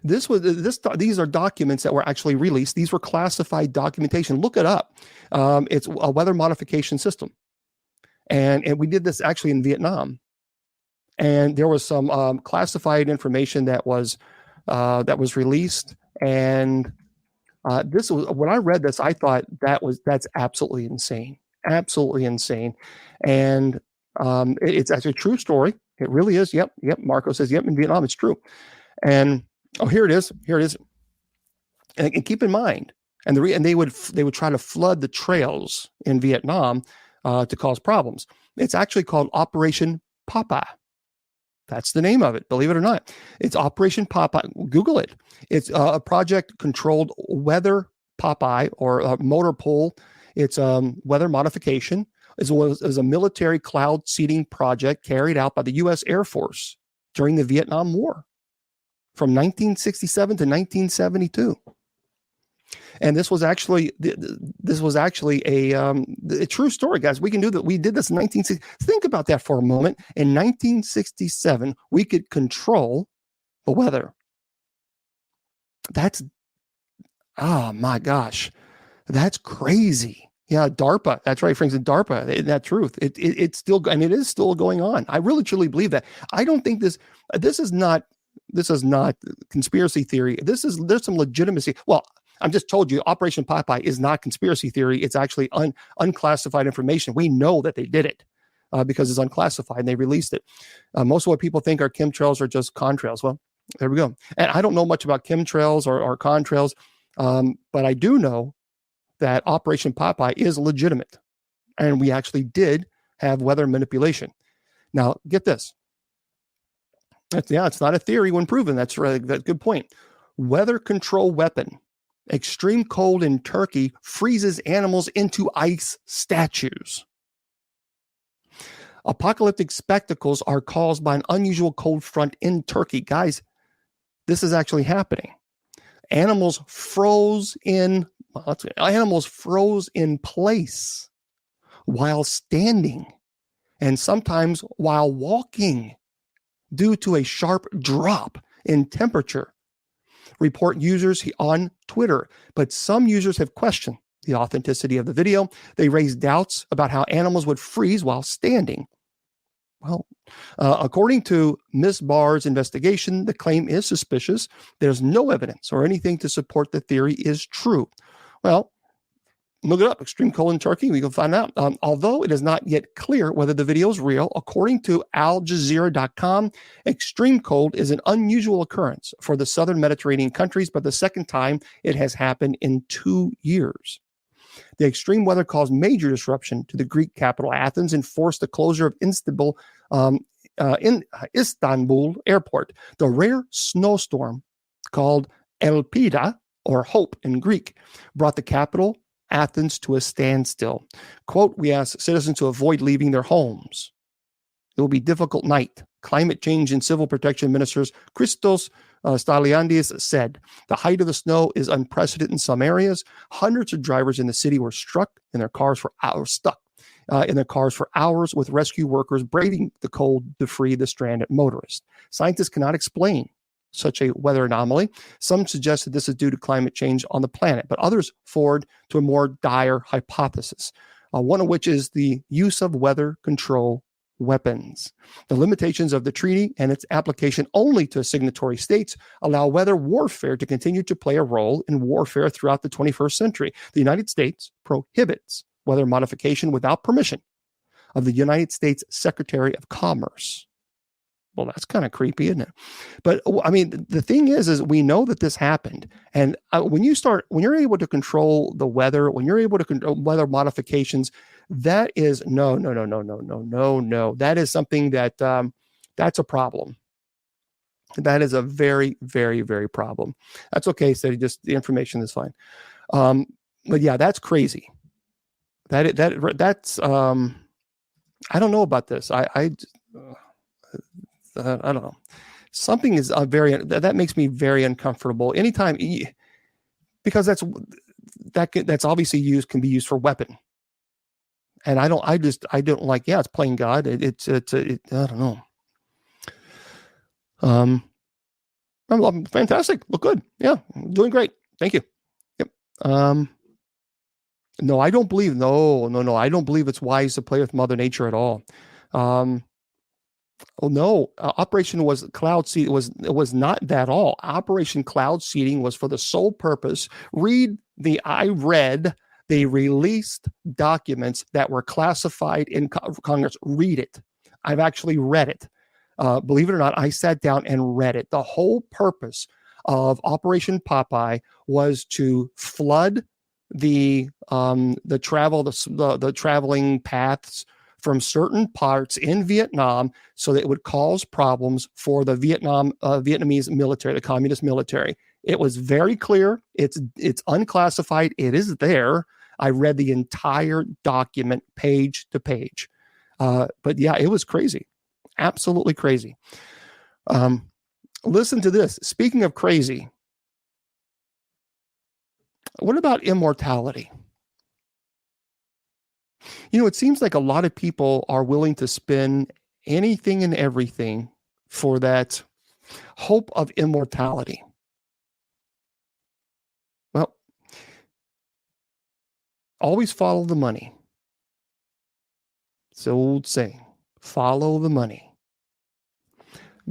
[SPEAKER 1] These are documents that were actually released. These were classified documentation. Look it up. It's a weather modification system. And we did this actually in Vietnam. And there was some classified information that was released. And this was, when I read this, I thought that's absolutely insane. Absolutely insane. And it's actually a true story. It really is. Yep. Marco says, yep, in Vietnam, it's true. And here it is. And keep in mind, and they would try to flood the trails in Vietnam to cause problems. It's actually called Operation Popeye. That's the name of it, believe it or not. It's Operation Popeye. Google it. It's a project controlled weather Popeye or motor pool. It's weather modification, as well as a military cloud seeding project carried out by the U.S. Air Force during the Vietnam War from 1967 to 1972. And this was actually a true story, guys. We can do that. We did this in 1960. Think about that for a moment. In 1967, we could control the weather. Oh my gosh, that's crazy. Yeah, DARPA. That's right, Frank said DARPA. Isn't that truth? It's still, and it is still going on. I really truly believe that. I don't think this is not conspiracy theory. There's some legitimacy. Well, I'm just told you, Operation Popeye is not conspiracy theory. It's actually unclassified information. We know that they did it because it's unclassified and they released it. Most of what people think are chemtrails are just contrails. Well, there we go. And I don't know much about chemtrails or contrails, but I do know that Operation Popeye is legitimate. And we actually did have weather manipulation. Now, get this. It's not a theory when proven. That's a good point. Weather control weapon. Extreme cold in Turkey freezes animals into ice statues. Apocalyptic spectacles are caused by an unusual cold front in Turkey. Guys, this is actually happening. Animals froze in place while standing and sometimes while walking due to a sharp drop in temperature, report users on Twitter. But some users have questioned the authenticity of the video. They raised doubts about how animals would freeze while standing. Well, according to Ms. Barr's investigation, the claim is suspicious. There's no evidence or anything to support the theory is true. Well, look it up, extreme cold in Turkey. We can find out. Although it is not yet clear whether the video is real, according to AlJazeera.com, extreme cold is an unusual occurrence for the southern Mediterranean countries, but the second time it has happened in 2 years. The extreme weather caused major disruption to the Greek capital Athens and forced the closure of Istanbul airport. The rare snowstorm called Elpida, or Hope in Greek, brought the capital Athens to a standstill. Quote, we ask citizens to avoid leaving their homes. It will be a difficult night. Climate change and civil protection ministers Christos Stylianides said, the height of the snow is unprecedented in some areas. Hundreds of drivers in the city were stuck in their cars for hours with rescue workers braving the cold to free the stranded motorists. Scientists cannot explain such a weather anomaly. Some suggest that this is due to climate change on the planet, but others forward to a more dire hypothesis, one of which is the use of weather control weapons. The limitations of the treaty and its application only to signatory states allow weather warfare to continue to play a role in warfare throughout the 21st century. The United States prohibits weather modification without permission of the United States Secretary of Commerce. Well, that's kind of creepy, isn't it? But I mean, the thing is we know that this happened. And when you're able to control the weather, when you're able to control weather modifications, that is no. That is something that that's a problem. That is a very, very, very problem. That's okay. So just the information is fine. But yeah, that's crazy. That's I don't know about this. I don't know. Something is that makes me very uncomfortable. Anytime, because that's obviously can be used for weapon. And I don't like, yeah, it's playing God. I don't know. I'm fantastic. Look good. Yeah, doing great. Thank you. Yep. No, I don't believe. No. I don't believe it's wise to play with Mother Nature at all. Oh no, Operation was cloud seeding. It was not that at all. Operation Cloud Seeding was for the sole purpose. I read the released documents that were classified in Congress. Read it. I've actually read it. Believe it or not, I sat down and read it. The whole purpose of Operation Popeye was to flood the traveling paths from certain parts in Vietnam, so that it would cause problems for the Vietnamese military, the communist military. It was very clear. It's unclassified. It is there. I read the entire document page to page. But yeah, it was crazy. Absolutely crazy. Listen to this. Speaking of crazy, what about immortality? It seems like a lot of people are willing to spend anything and everything for that hope of immortality. Well, always follow the money. It's the old saying, follow the money.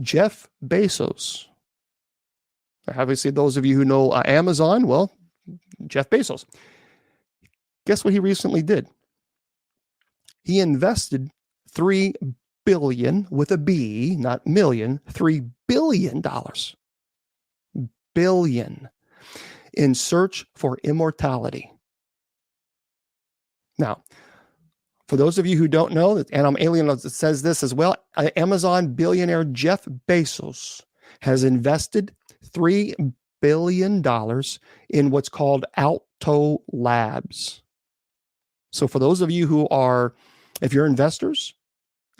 [SPEAKER 1] Jeff Bezos. Obviously, those of you who know Amazon, well, Jeff Bezos. Guess what he recently did? He invested $3 billion with a B, not million, $3 billion. Billion in search for immortality. Now, for those of you who don't know, and I'm alien says this as well, Amazon billionaire Jeff Bezos has invested $3 billion in what's called Alto Labs. So for those of you who are, if you're investors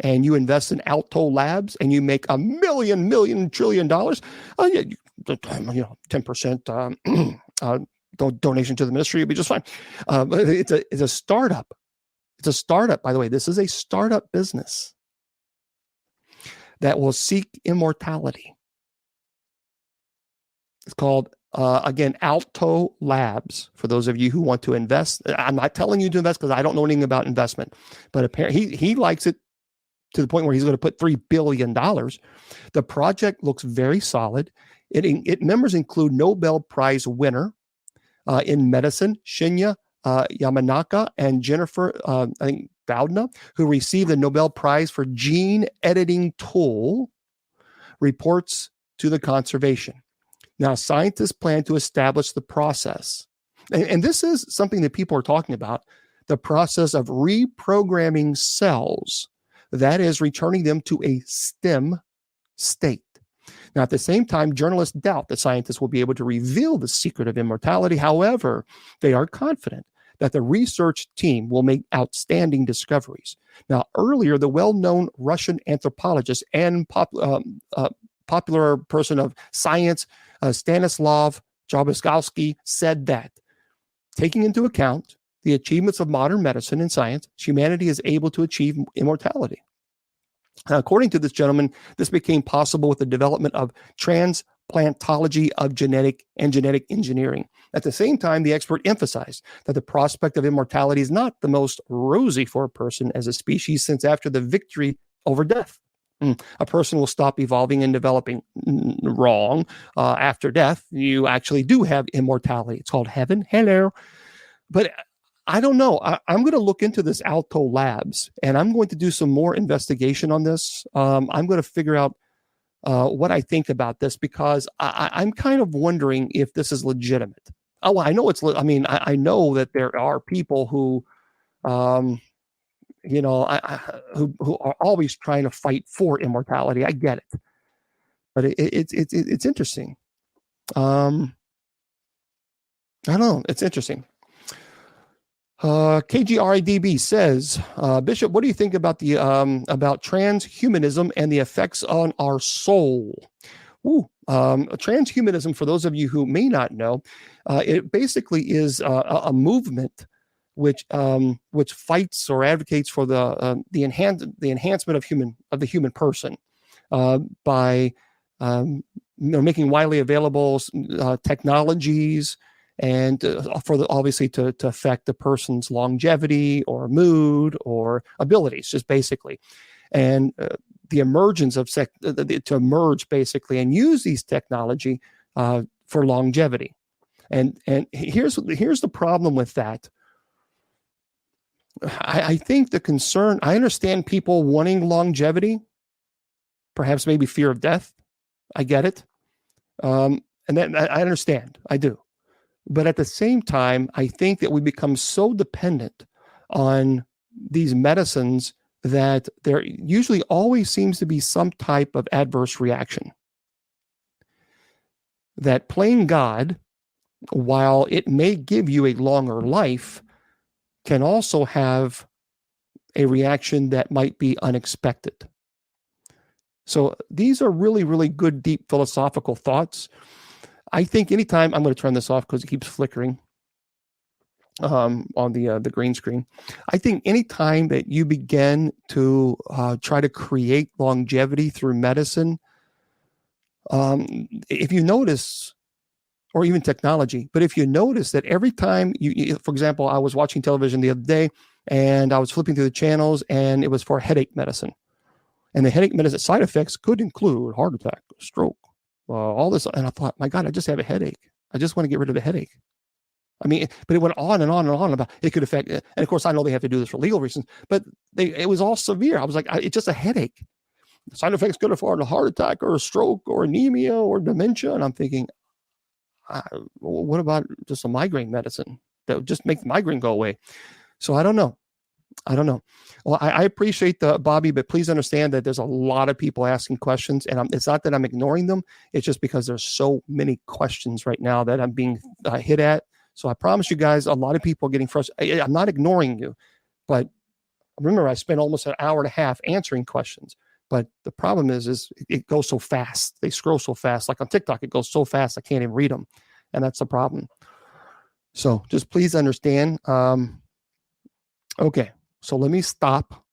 [SPEAKER 1] and you invest in Alto Labs and you make $1 million trillion, 10% donation to the ministry, you'll be just fine. But it's a startup. It's a startup, by the way. This is a startup business that will seek immortality. It's called, again, Alto Labs, for those of you who want to invest. I'm not telling you to invest because I don't know anything about investment, but apparently he likes it to the point where he's going to put $3 billion. The project looks very solid. It members include Nobel Prize winner in medicine, Shinya Yamanaka, and Jennifer Doudna, who received the Nobel Prize for gene editing tool, reports to the conservation. Now, scientists plan to establish the process. And this is something that people are talking about, the process of reprogramming cells, that is, returning them to a stem state. Now, at the same time, journalists doubt that scientists will be able to reveal the secret of immortality. However, they are confident that the research team will make outstanding discoveries. Now, earlier, the well-known Russian anthropologist and popular person of science, Stanislav Jabotinsky, said that, taking into account the achievements of modern medicine and science, humanity is able to achieve immortality. Now, according to this gentleman, this became possible with the development of transplantology of genetic engineering. At the same time, the expert emphasized that the prospect of immortality is not the most rosy for a person as a species, since after the victory over death, a person will stop evolving and developing. Wrong. After death, you actually do have immortality. It's called heaven. Hello. But I don't know. I'm going to look into this Alto Labs, and I'm going to do some more investigation on this. I'm going to figure out what I think about this, because I'm kind of wondering if this is legitimate. Oh, I know I know that there are people who, who are always trying to fight for immortality. I get it, but it's interesting. I don't know. It's interesting. KGRIDB says, Bishop, what do you think about the about transhumanism and the effects on our soul? Transhumanism, for those of you who may not know, it basically is a movement which fights or advocates for the enhancement of the human person by making widely available technologies and obviously to affect the person's longevity or mood or abilities, just basically. And the emergence of to emerge basically and use these technology for longevity. And here's the problem with that. I think the concern, I understand people wanting longevity, perhaps maybe fear of death. I get it. And then I understand, I do. But at the same time, I think that we become so dependent on these medicines that there usually always seems to be some type of adverse reaction. That playing God, while it may give you a longer life, can also have a reaction that might be unexpected. So these are really, really good, deep philosophical thoughts. I think anytime, I'm going to turn this off because it keeps flickering on the green screen. I think anytime that you begin to try to create longevity through medicine, if you notice, or even technology, but if you notice that every time for example, I was watching television the other day and I was flipping through the channels and it was for headache medicine. And the headache medicine side effects could include heart attack, stroke, all this. And I thought, my God, I just have a headache. I just want to get rid of the headache. I mean, but it went on and on and on about it could affect. And of course, I know they have to do this for legal reasons, but it was all severe. I was like, it's just a headache. The side effects could afford a heart attack or a stroke or anemia or dementia. And I'm thinking, what about just a migraine medicine that would just make the migraine go away? So I don't know. Well, I appreciate Bobby, but please understand that there's a lot of people asking questions, and it's not that I'm ignoring them. It's just because there's so many questions right now that I'm being hit at. So I promise you guys, a lot of people are getting frustrated. I'm not ignoring you, but remember, I spent almost an hour and a half answering questions. But the problem is it goes so fast. They scroll so fast. Like on TikTok, it goes so fast I can't even read them, and that's the problem. So just please understand. Okay. So let me stop.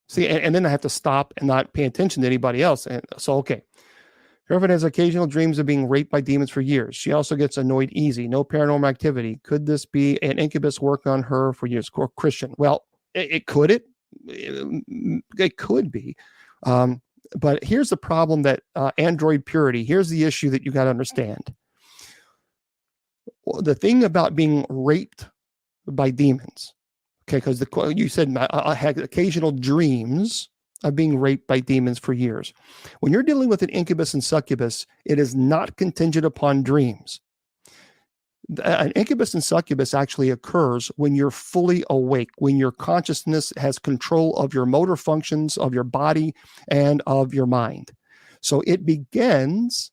[SPEAKER 1] See, and then I have to stop and not pay attention to anybody else. And so, okay. Girlfriend has occasional dreams of being raped by demons for years. She also gets annoyed easy. No paranormal activity. Could this be an incubus working on her for years? Christian. Well, it could be. But here's the problem that Android purity. Here's the issue that you got to understand. The thing about being raped by demons. Okay, because you said I had occasional dreams of being raped by demons for years. When you're dealing with an incubus and succubus, it is not contingent upon dreams. An incubus and succubus actually occurs when you're fully awake, when your consciousness has control of your motor functions, of your body, and of your mind. So it begins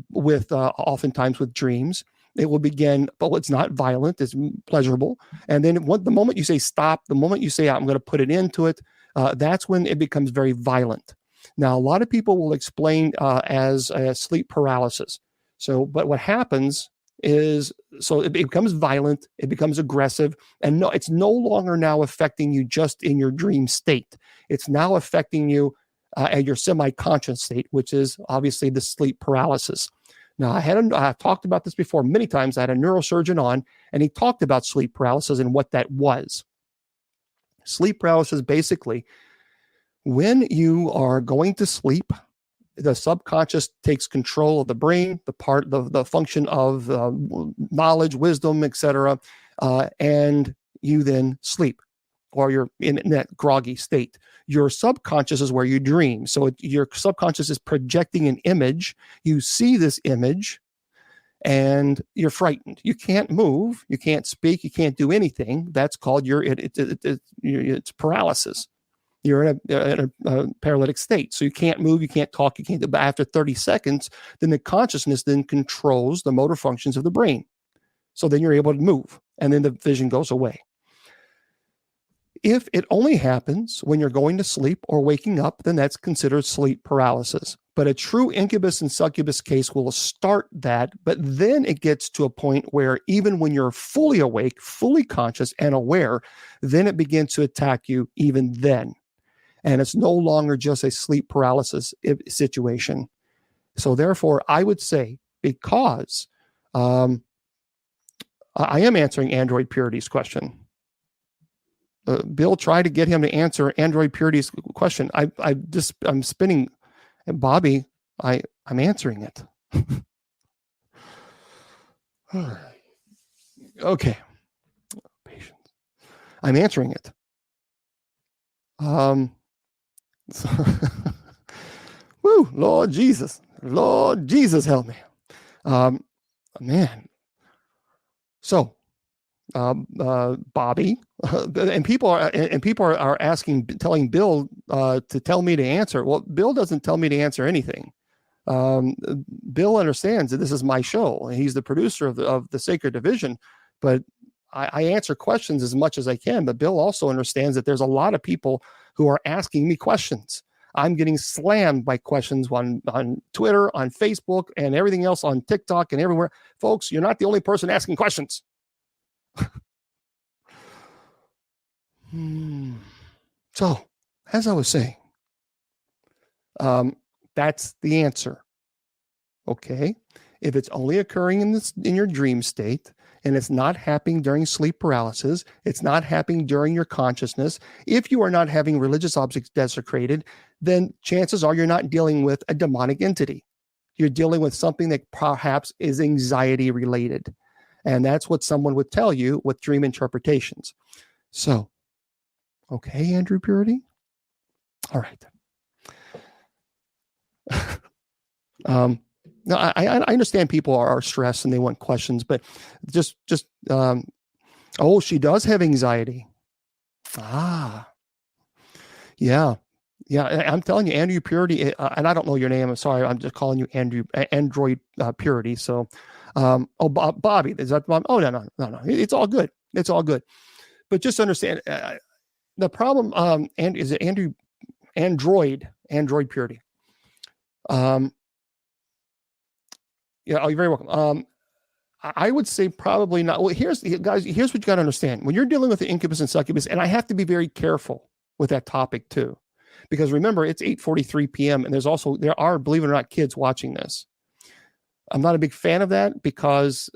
[SPEAKER 1] with oftentimes with dreams. It will begin, but it's not violent, it's pleasurable. And then the moment you say stop, the moment you say I'm going to put it into it, that's when it becomes very violent. Now, a lot of people will explain as sleep paralysis. So, but what happens is, so it becomes violent, it becomes aggressive, and no, it's no longer now affecting you just in your dream state. It's now affecting you at your semi-conscious state, which is obviously the sleep paralysis. Now, I've talked about this before many times. I had a neurosurgeon on, and he talked about sleep paralysis and what that was. Sleep paralysis, basically, when you are going to sleep, the subconscious takes control of the brain, the function of knowledge, wisdom, etc., and you then sleep, or you're in that groggy state. Your subconscious is where you dream. So your subconscious is projecting an image. You see this image, and you're frightened. You can't move. You can't speak. You can't do anything. That's called it's paralysis. You're in a paralytic state. So you can't move. You can't talk. You can't do. But after 30 seconds, then the consciousness then controls the motor functions of the brain. So then you're able to move, and then the vision goes away. If it only happens when you're going to sleep or waking up, then that's considered sleep paralysis. But a true incubus and succubus case will start that, but then it gets to a point where even when you're fully awake, fully conscious and aware, then it begins to attack you even then. And it's no longer just a sleep paralysis situation. So therefore, I would say, because I am answering Android Purity's question. Bill, try to get him to answer Android Purity's question. I'm spinning. Bobby, I'm answering it. Okay. Patience. I'm answering it. So woo, Lord Jesus, help me. Man. So, Bobby, and people are telling Bill to tell me to answer. Well, Bill doesn't tell me to answer anything. Bill understands that this is my show. He's the producer of the Sacred Division, but I answer questions as much as I can. But Bill also understands that there's a lot of people who are asking me questions. I'm getting slammed by questions on Twitter, on Facebook, and everything else, on TikTok and everywhere. Folks, you're not the only person asking questions. So, as I was saying, that's the answer. Okay, if it's only occurring in your dream state, and it's not happening during sleep paralysis, it's not happening during your consciousness. If you are not having religious objects desecrated, then chances are you're not dealing with a demonic entity. You're dealing with something that perhaps is anxiety related. And that's what someone would tell you with dream interpretations. So, okay, Andrew Purity? All right. No, I understand people are stressed and they want questions, but just oh, she does have anxiety. Yeah. I'm telling you, Andrew Purity, and I don't know your name. I'm sorry. I'm just calling you Android Purity. So, Bobby, is that Bob? Oh, no. It's all good. It's all good. But just understand the problem. And is it Android Purity? Yeah, oh, you're very welcome. I would say probably not. Well, here's what you got to understand. When you're dealing with the incubus and succubus, and I have to be very careful with that topic too, because remember, it's 8:43 p.m. and there are, believe it or not, kids watching this. I'm not a big fan of that because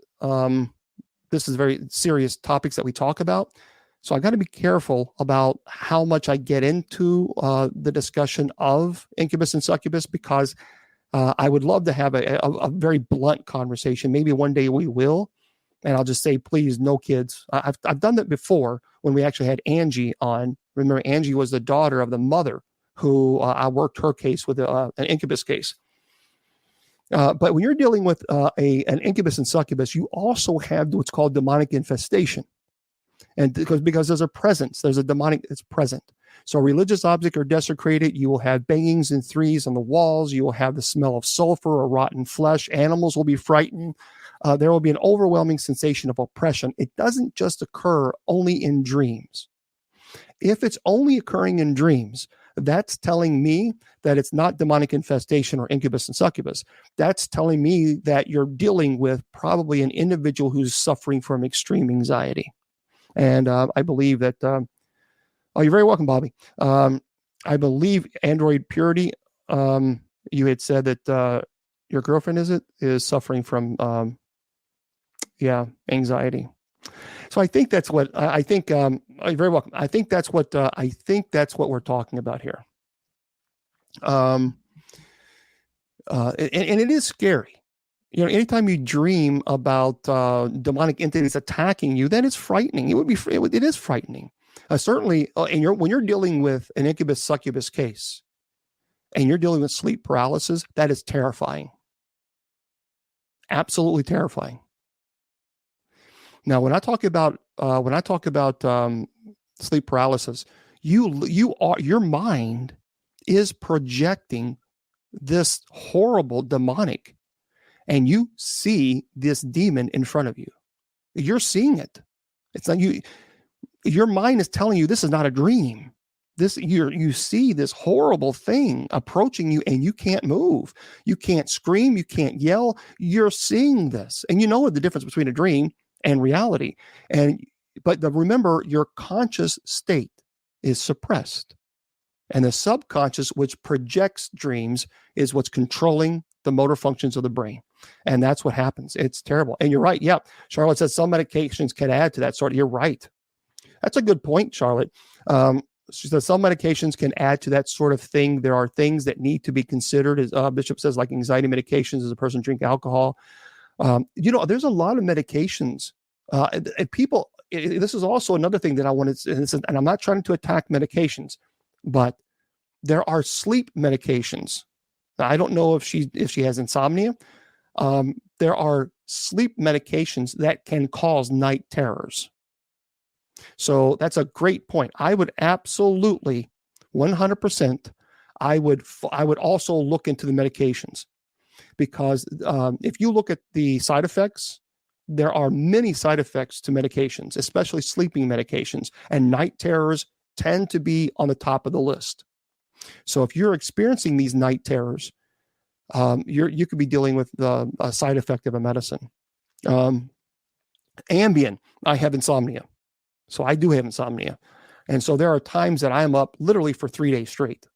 [SPEAKER 1] this is very serious topics that we talk about. So I got to be careful about how much I get into the discussion of incubus and succubus, because I would love to have a very blunt conversation. Maybe one day we will, and I'll just say, please, no kids. I've done that before when we actually had Angie on. Remember, Angie was the daughter of the mother who I worked her case with an incubus case. But when you're dealing with an incubus and succubus, you also have what's called demonic infestation, and because there's a demonic that's present. So religious objects are desecrated. You will have bangings and threes on the walls. You will have the smell of sulfur or rotten flesh. Animals will be frightened. There will be an overwhelming sensation of oppression. It doesn't just occur only in dreams. If it's only occurring in dreams, that's telling me that it's not demonic infestation or incubus and succubus. That's telling me that you're dealing with probably an individual who's suffering from extreme anxiety. And I believe that... oh, you're very welcome, Bobby. I believe Android Purity, you had said that your girlfriend is suffering from anxiety. So I think that's what I think. You're very welcome. I think that's what we're talking about here. And it is scary. You know, anytime you dream about demonic entities attacking you, then it's frightening. It is frightening. Certainly, when you're dealing with an incubus succubus case, and you're dealing with sleep paralysis, that is terrifying. Absolutely terrifying. Now, when I talk about sleep paralysis, your mind is projecting this horrible demonic, and you see this demon in front of you. You're seeing it. It's not you. your mind is telling you this is not a dream. You see this horrible thing approaching you and you can't move. You can't scream. You can't yell. You're seeing this. And you know the difference between a dream and reality. But remember, your conscious state is suppressed. And the subconscious, which projects dreams, is what's controlling the motor functions of the brain. And that's what happens. It's terrible. And you're right. Yeah. Charlotte says some medications can add to that sort. You're right. That's a good point, Charlotte. She says some medications can add to that sort of thing. There are things that need to be considered, as Bishop says, like anxiety medications as a person drink alcohol. There's a lot of medications. And people, this is also another thing that I wanted to, and I'm not trying to attack medications, but there are sleep medications. Now, I don't know if she has insomnia. There are sleep medications that can cause night terrors. So that's a great point. I would absolutely 100%. I would also look into the medications, because if you look at the side effects, there are many side effects to medications, especially sleeping medications, and night terrors tend to be on the top of the list. So if you're experiencing these night terrors, you could be dealing with a side effect of a medicine. Ambien, I have insomnia. So I do have insomnia. And so there are times that I am up literally for 3 days straight.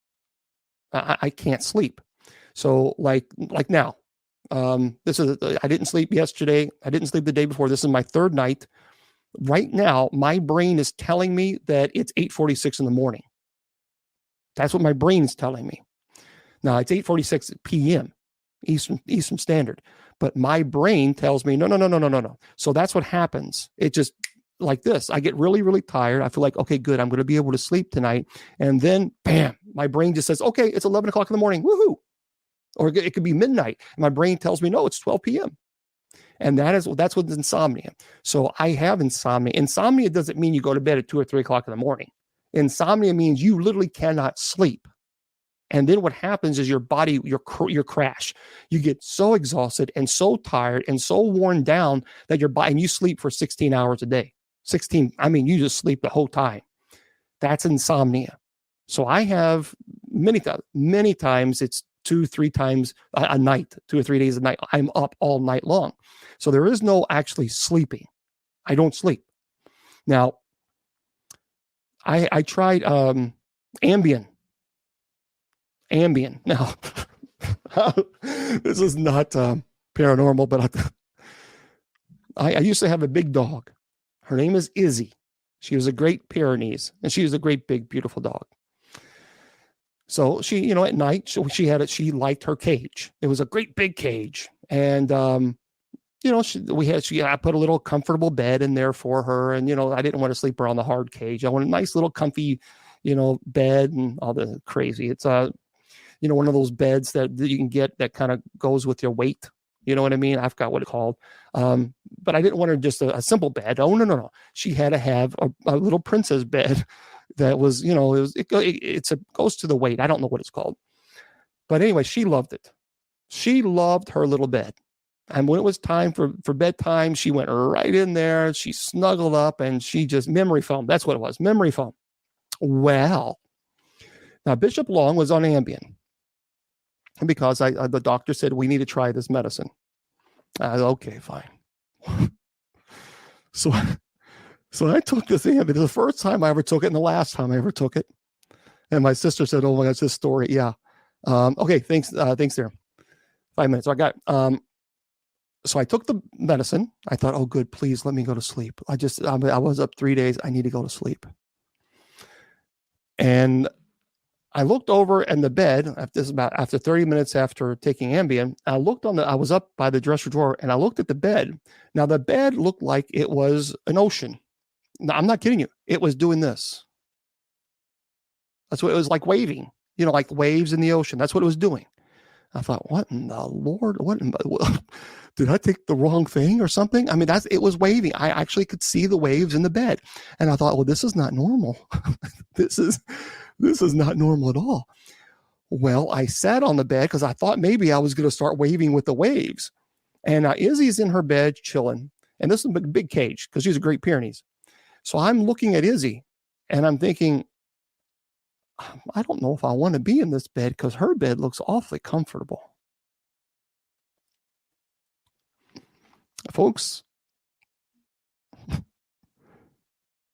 [SPEAKER 1] I can't sleep. So like now, I didn't sleep yesterday. I didn't sleep the day before. This is my third night. Right now, my brain is telling me that it's 8:46 in the morning. That's what my brain is telling me. Now it's 8:46 p.m. Eastern Standard, but my brain tells me no. So that's what happens. It just like this. I get really, really tired. I feel like, okay, good. I'm going to be able to sleep tonight. And then bam, my brain just says, okay, it's 11 o'clock in the morning. Woohoo. Or it could be midnight. And my brain tells me, no, it's 12 p.m. And that's what's insomnia. So I have insomnia. Insomnia doesn't mean you go to bed at 2 or 3 o'clock in the morning. Insomnia means you literally cannot sleep. And then what happens is your body, your crash. You get so exhausted and so tired and so worn down that your body, and you sleep for 16 hours a day. 16, you just sleep the whole time. That's insomnia. So I have many times it's 2-3 times a night, 2 or 3 days a night. I'm up all night long. So there is no actually sleeping. I don't sleep. Now, I tried Ambien. Now, this is not paranormal, but I used to have a big dog. Her name is Izzy. She was a Great Pyrenees, and she was a great, big, beautiful dog. So she, at night, she liked her cage. It was a great big cage. And, I put a little comfortable bed in there for her. And, I didn't want to sleep her on the hard cage. I wanted a nice little comfy, bed and all the crazy. It's one of those beds that you can get that kind of goes with your weight. You know what I mean? I forgot what it's called. But I didn't want her just a simple bed. Oh, no. She had to have a little princess bed that was, it goes to the weight. I don't know what it's called. But anyway, she loved it. She loved her little bed. And when it was time for bedtime, she went right in there. She snuggled up and she just memory foam. That's what it was, memory foam. Well, now Bishop Long was on Ambien because the doctor said, we need to try this medicine. I said, okay, fine. So I took this Ambien. It was the first time I ever took it and the last time I ever took it. And my sister said, oh my gosh, this story. Yeah. Okay. Thanks there. 5 minutes. So I got, so I took the medicine. I thought, oh good, please let me go to sleep. I was up 3 days. I need to go to sleep. And I looked over in the bed after 30 minutes after taking Ambien. I was up by the dresser drawer and I looked at the bed. Now the bed looked like it was an ocean. No, I'm not kidding you. It was doing this. That's what it was like, waving, like waves in the ocean. That's what it was doing. I thought, what in the Lord? Did I take the wrong thing or something? It was waving. I actually could see the waves in the bed. And I thought, well, this is not normal. This is not normal at all. Well, I sat on the bed because I thought maybe I was going to start waving with the waves. And Izzy's in her bed chilling. And this is a big cage because she's a Great Pyrenees. So I'm looking at Izzy and I'm thinking, I don't know if I want to be in this bed because her bed looks awfully comfortable. Folks,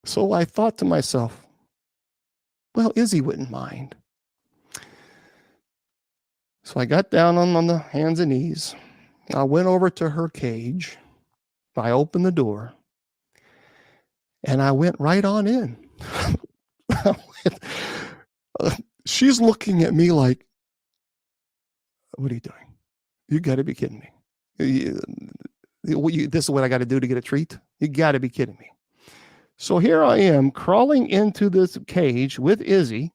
[SPEAKER 1] so I thought to myself, well, Izzy wouldn't mind. So I got down on the hands and knees. I went over to her cage. I opened the door and I went right on in. She's looking at me like, what are you doing? You got to be kidding me. This is what I got to do to get a treat? You got to be kidding me. So here I am crawling into this cage with Izzy,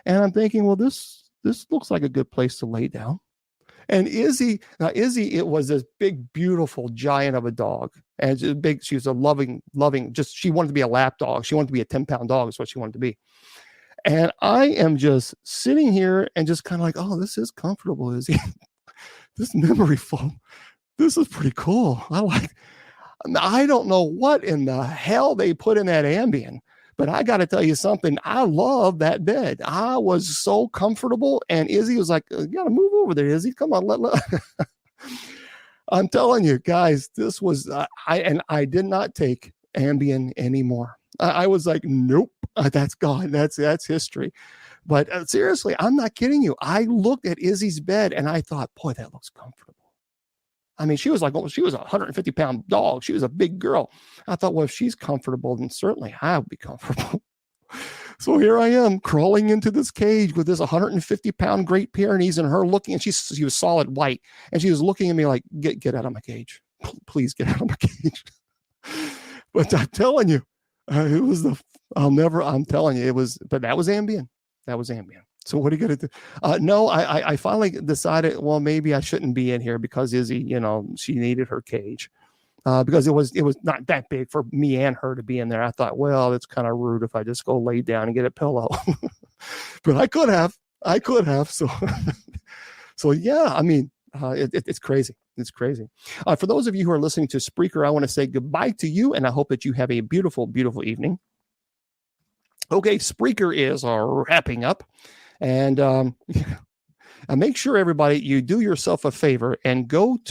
[SPEAKER 1] and I'm thinking, well, this looks like a good place to lay down. And Izzy, it was this big, beautiful giant of a dog. And she was a loving, she wanted to be a lap dog. She wanted to be a 10-pound dog is what she wanted to be. And I am just sitting here and just kind of like, oh, this is comfortable, Izzy. This memory foam, this is pretty cool. I don't know what in the hell they put in that Ambien, but I got to tell you something. I love that bed. I was so comfortable. And Izzy was like, you got to move over there, Izzy. Come on. Let. I'm telling you guys, this was, I did not take Ambien anymore. I was like, nope, that's gone. That's history. But seriously, I'm not kidding you. I looked at Izzy's bed and I thought, boy, that looks comfortable. I mean, she was a 150-pound dog. She was a big girl. I thought, well, if she's comfortable, then certainly I'll be comfortable. So here I am crawling into this cage with this 150-pound Great Pyrenees and her looking, and she was solid white. And she was looking at me like, get out of my cage. Please get out of my cage. But I'm telling you, it was I'm telling you, it was, but that was Ambien. That was Ambien. So what are you going to do? No, I finally decided, well, maybe I shouldn't be in here because Izzy, she needed her cage because it was not that big for me and her to be in there. I thought, well, it's kind of rude if I just go lay down and get a pillow. But I could have. So yeah, I mean, it's crazy. It's crazy. For those of you who are listening to Spreaker, I want to say goodbye to you, and I hope that you have a beautiful, beautiful evening. Okay, Spreaker is wrapping up. And make sure, everybody, you do yourself a favor and don't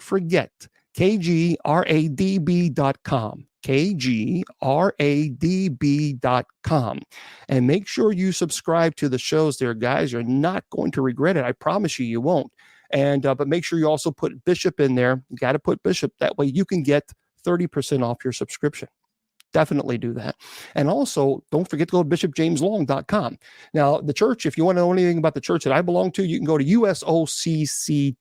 [SPEAKER 1] forget kgradb.com, kgradb.com. And make sure you subscribe to the shows there, guys. You're not going to regret it. I promise you won't. And but make sure you also put Bishop in there. You got to put Bishop. That way you can get 30% off your subscription. Definitely do that. And also, don't forget to go to bishopjameslong.com. Now, the church, if you want to know anything about the church that I belong to, you can go to usocc.org,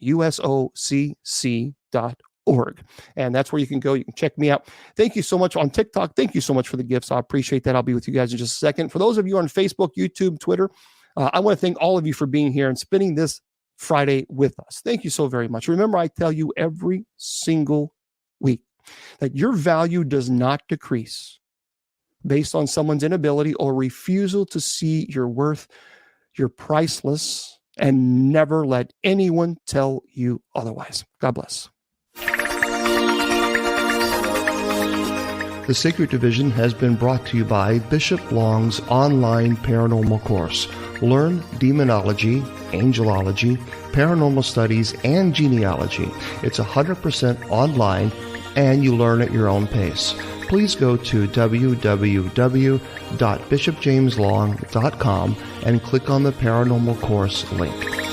[SPEAKER 1] usocc.org. And that's where you can go. You can check me out. Thank you so much on TikTok. Thank you so much for the gifts. I appreciate that. I'll be with you guys in just a second. For those of you on Facebook, YouTube, Twitter, I want to thank all of you for being here and spending this Friday with us. Thank you so very much. Remember, I tell you every single week that your value does not decrease based on someone's inability or refusal to see your worth. You're priceless, and never let anyone tell you otherwise. God bless. The Sacred Division has been brought to you by Bishop Long's online paranormal course. Learn demonology, angelology, paranormal studies, and genealogy. It's 100% online, and you learn at your own pace. Please go to www.bishopjameslong.com and click on the Paranormal Course link.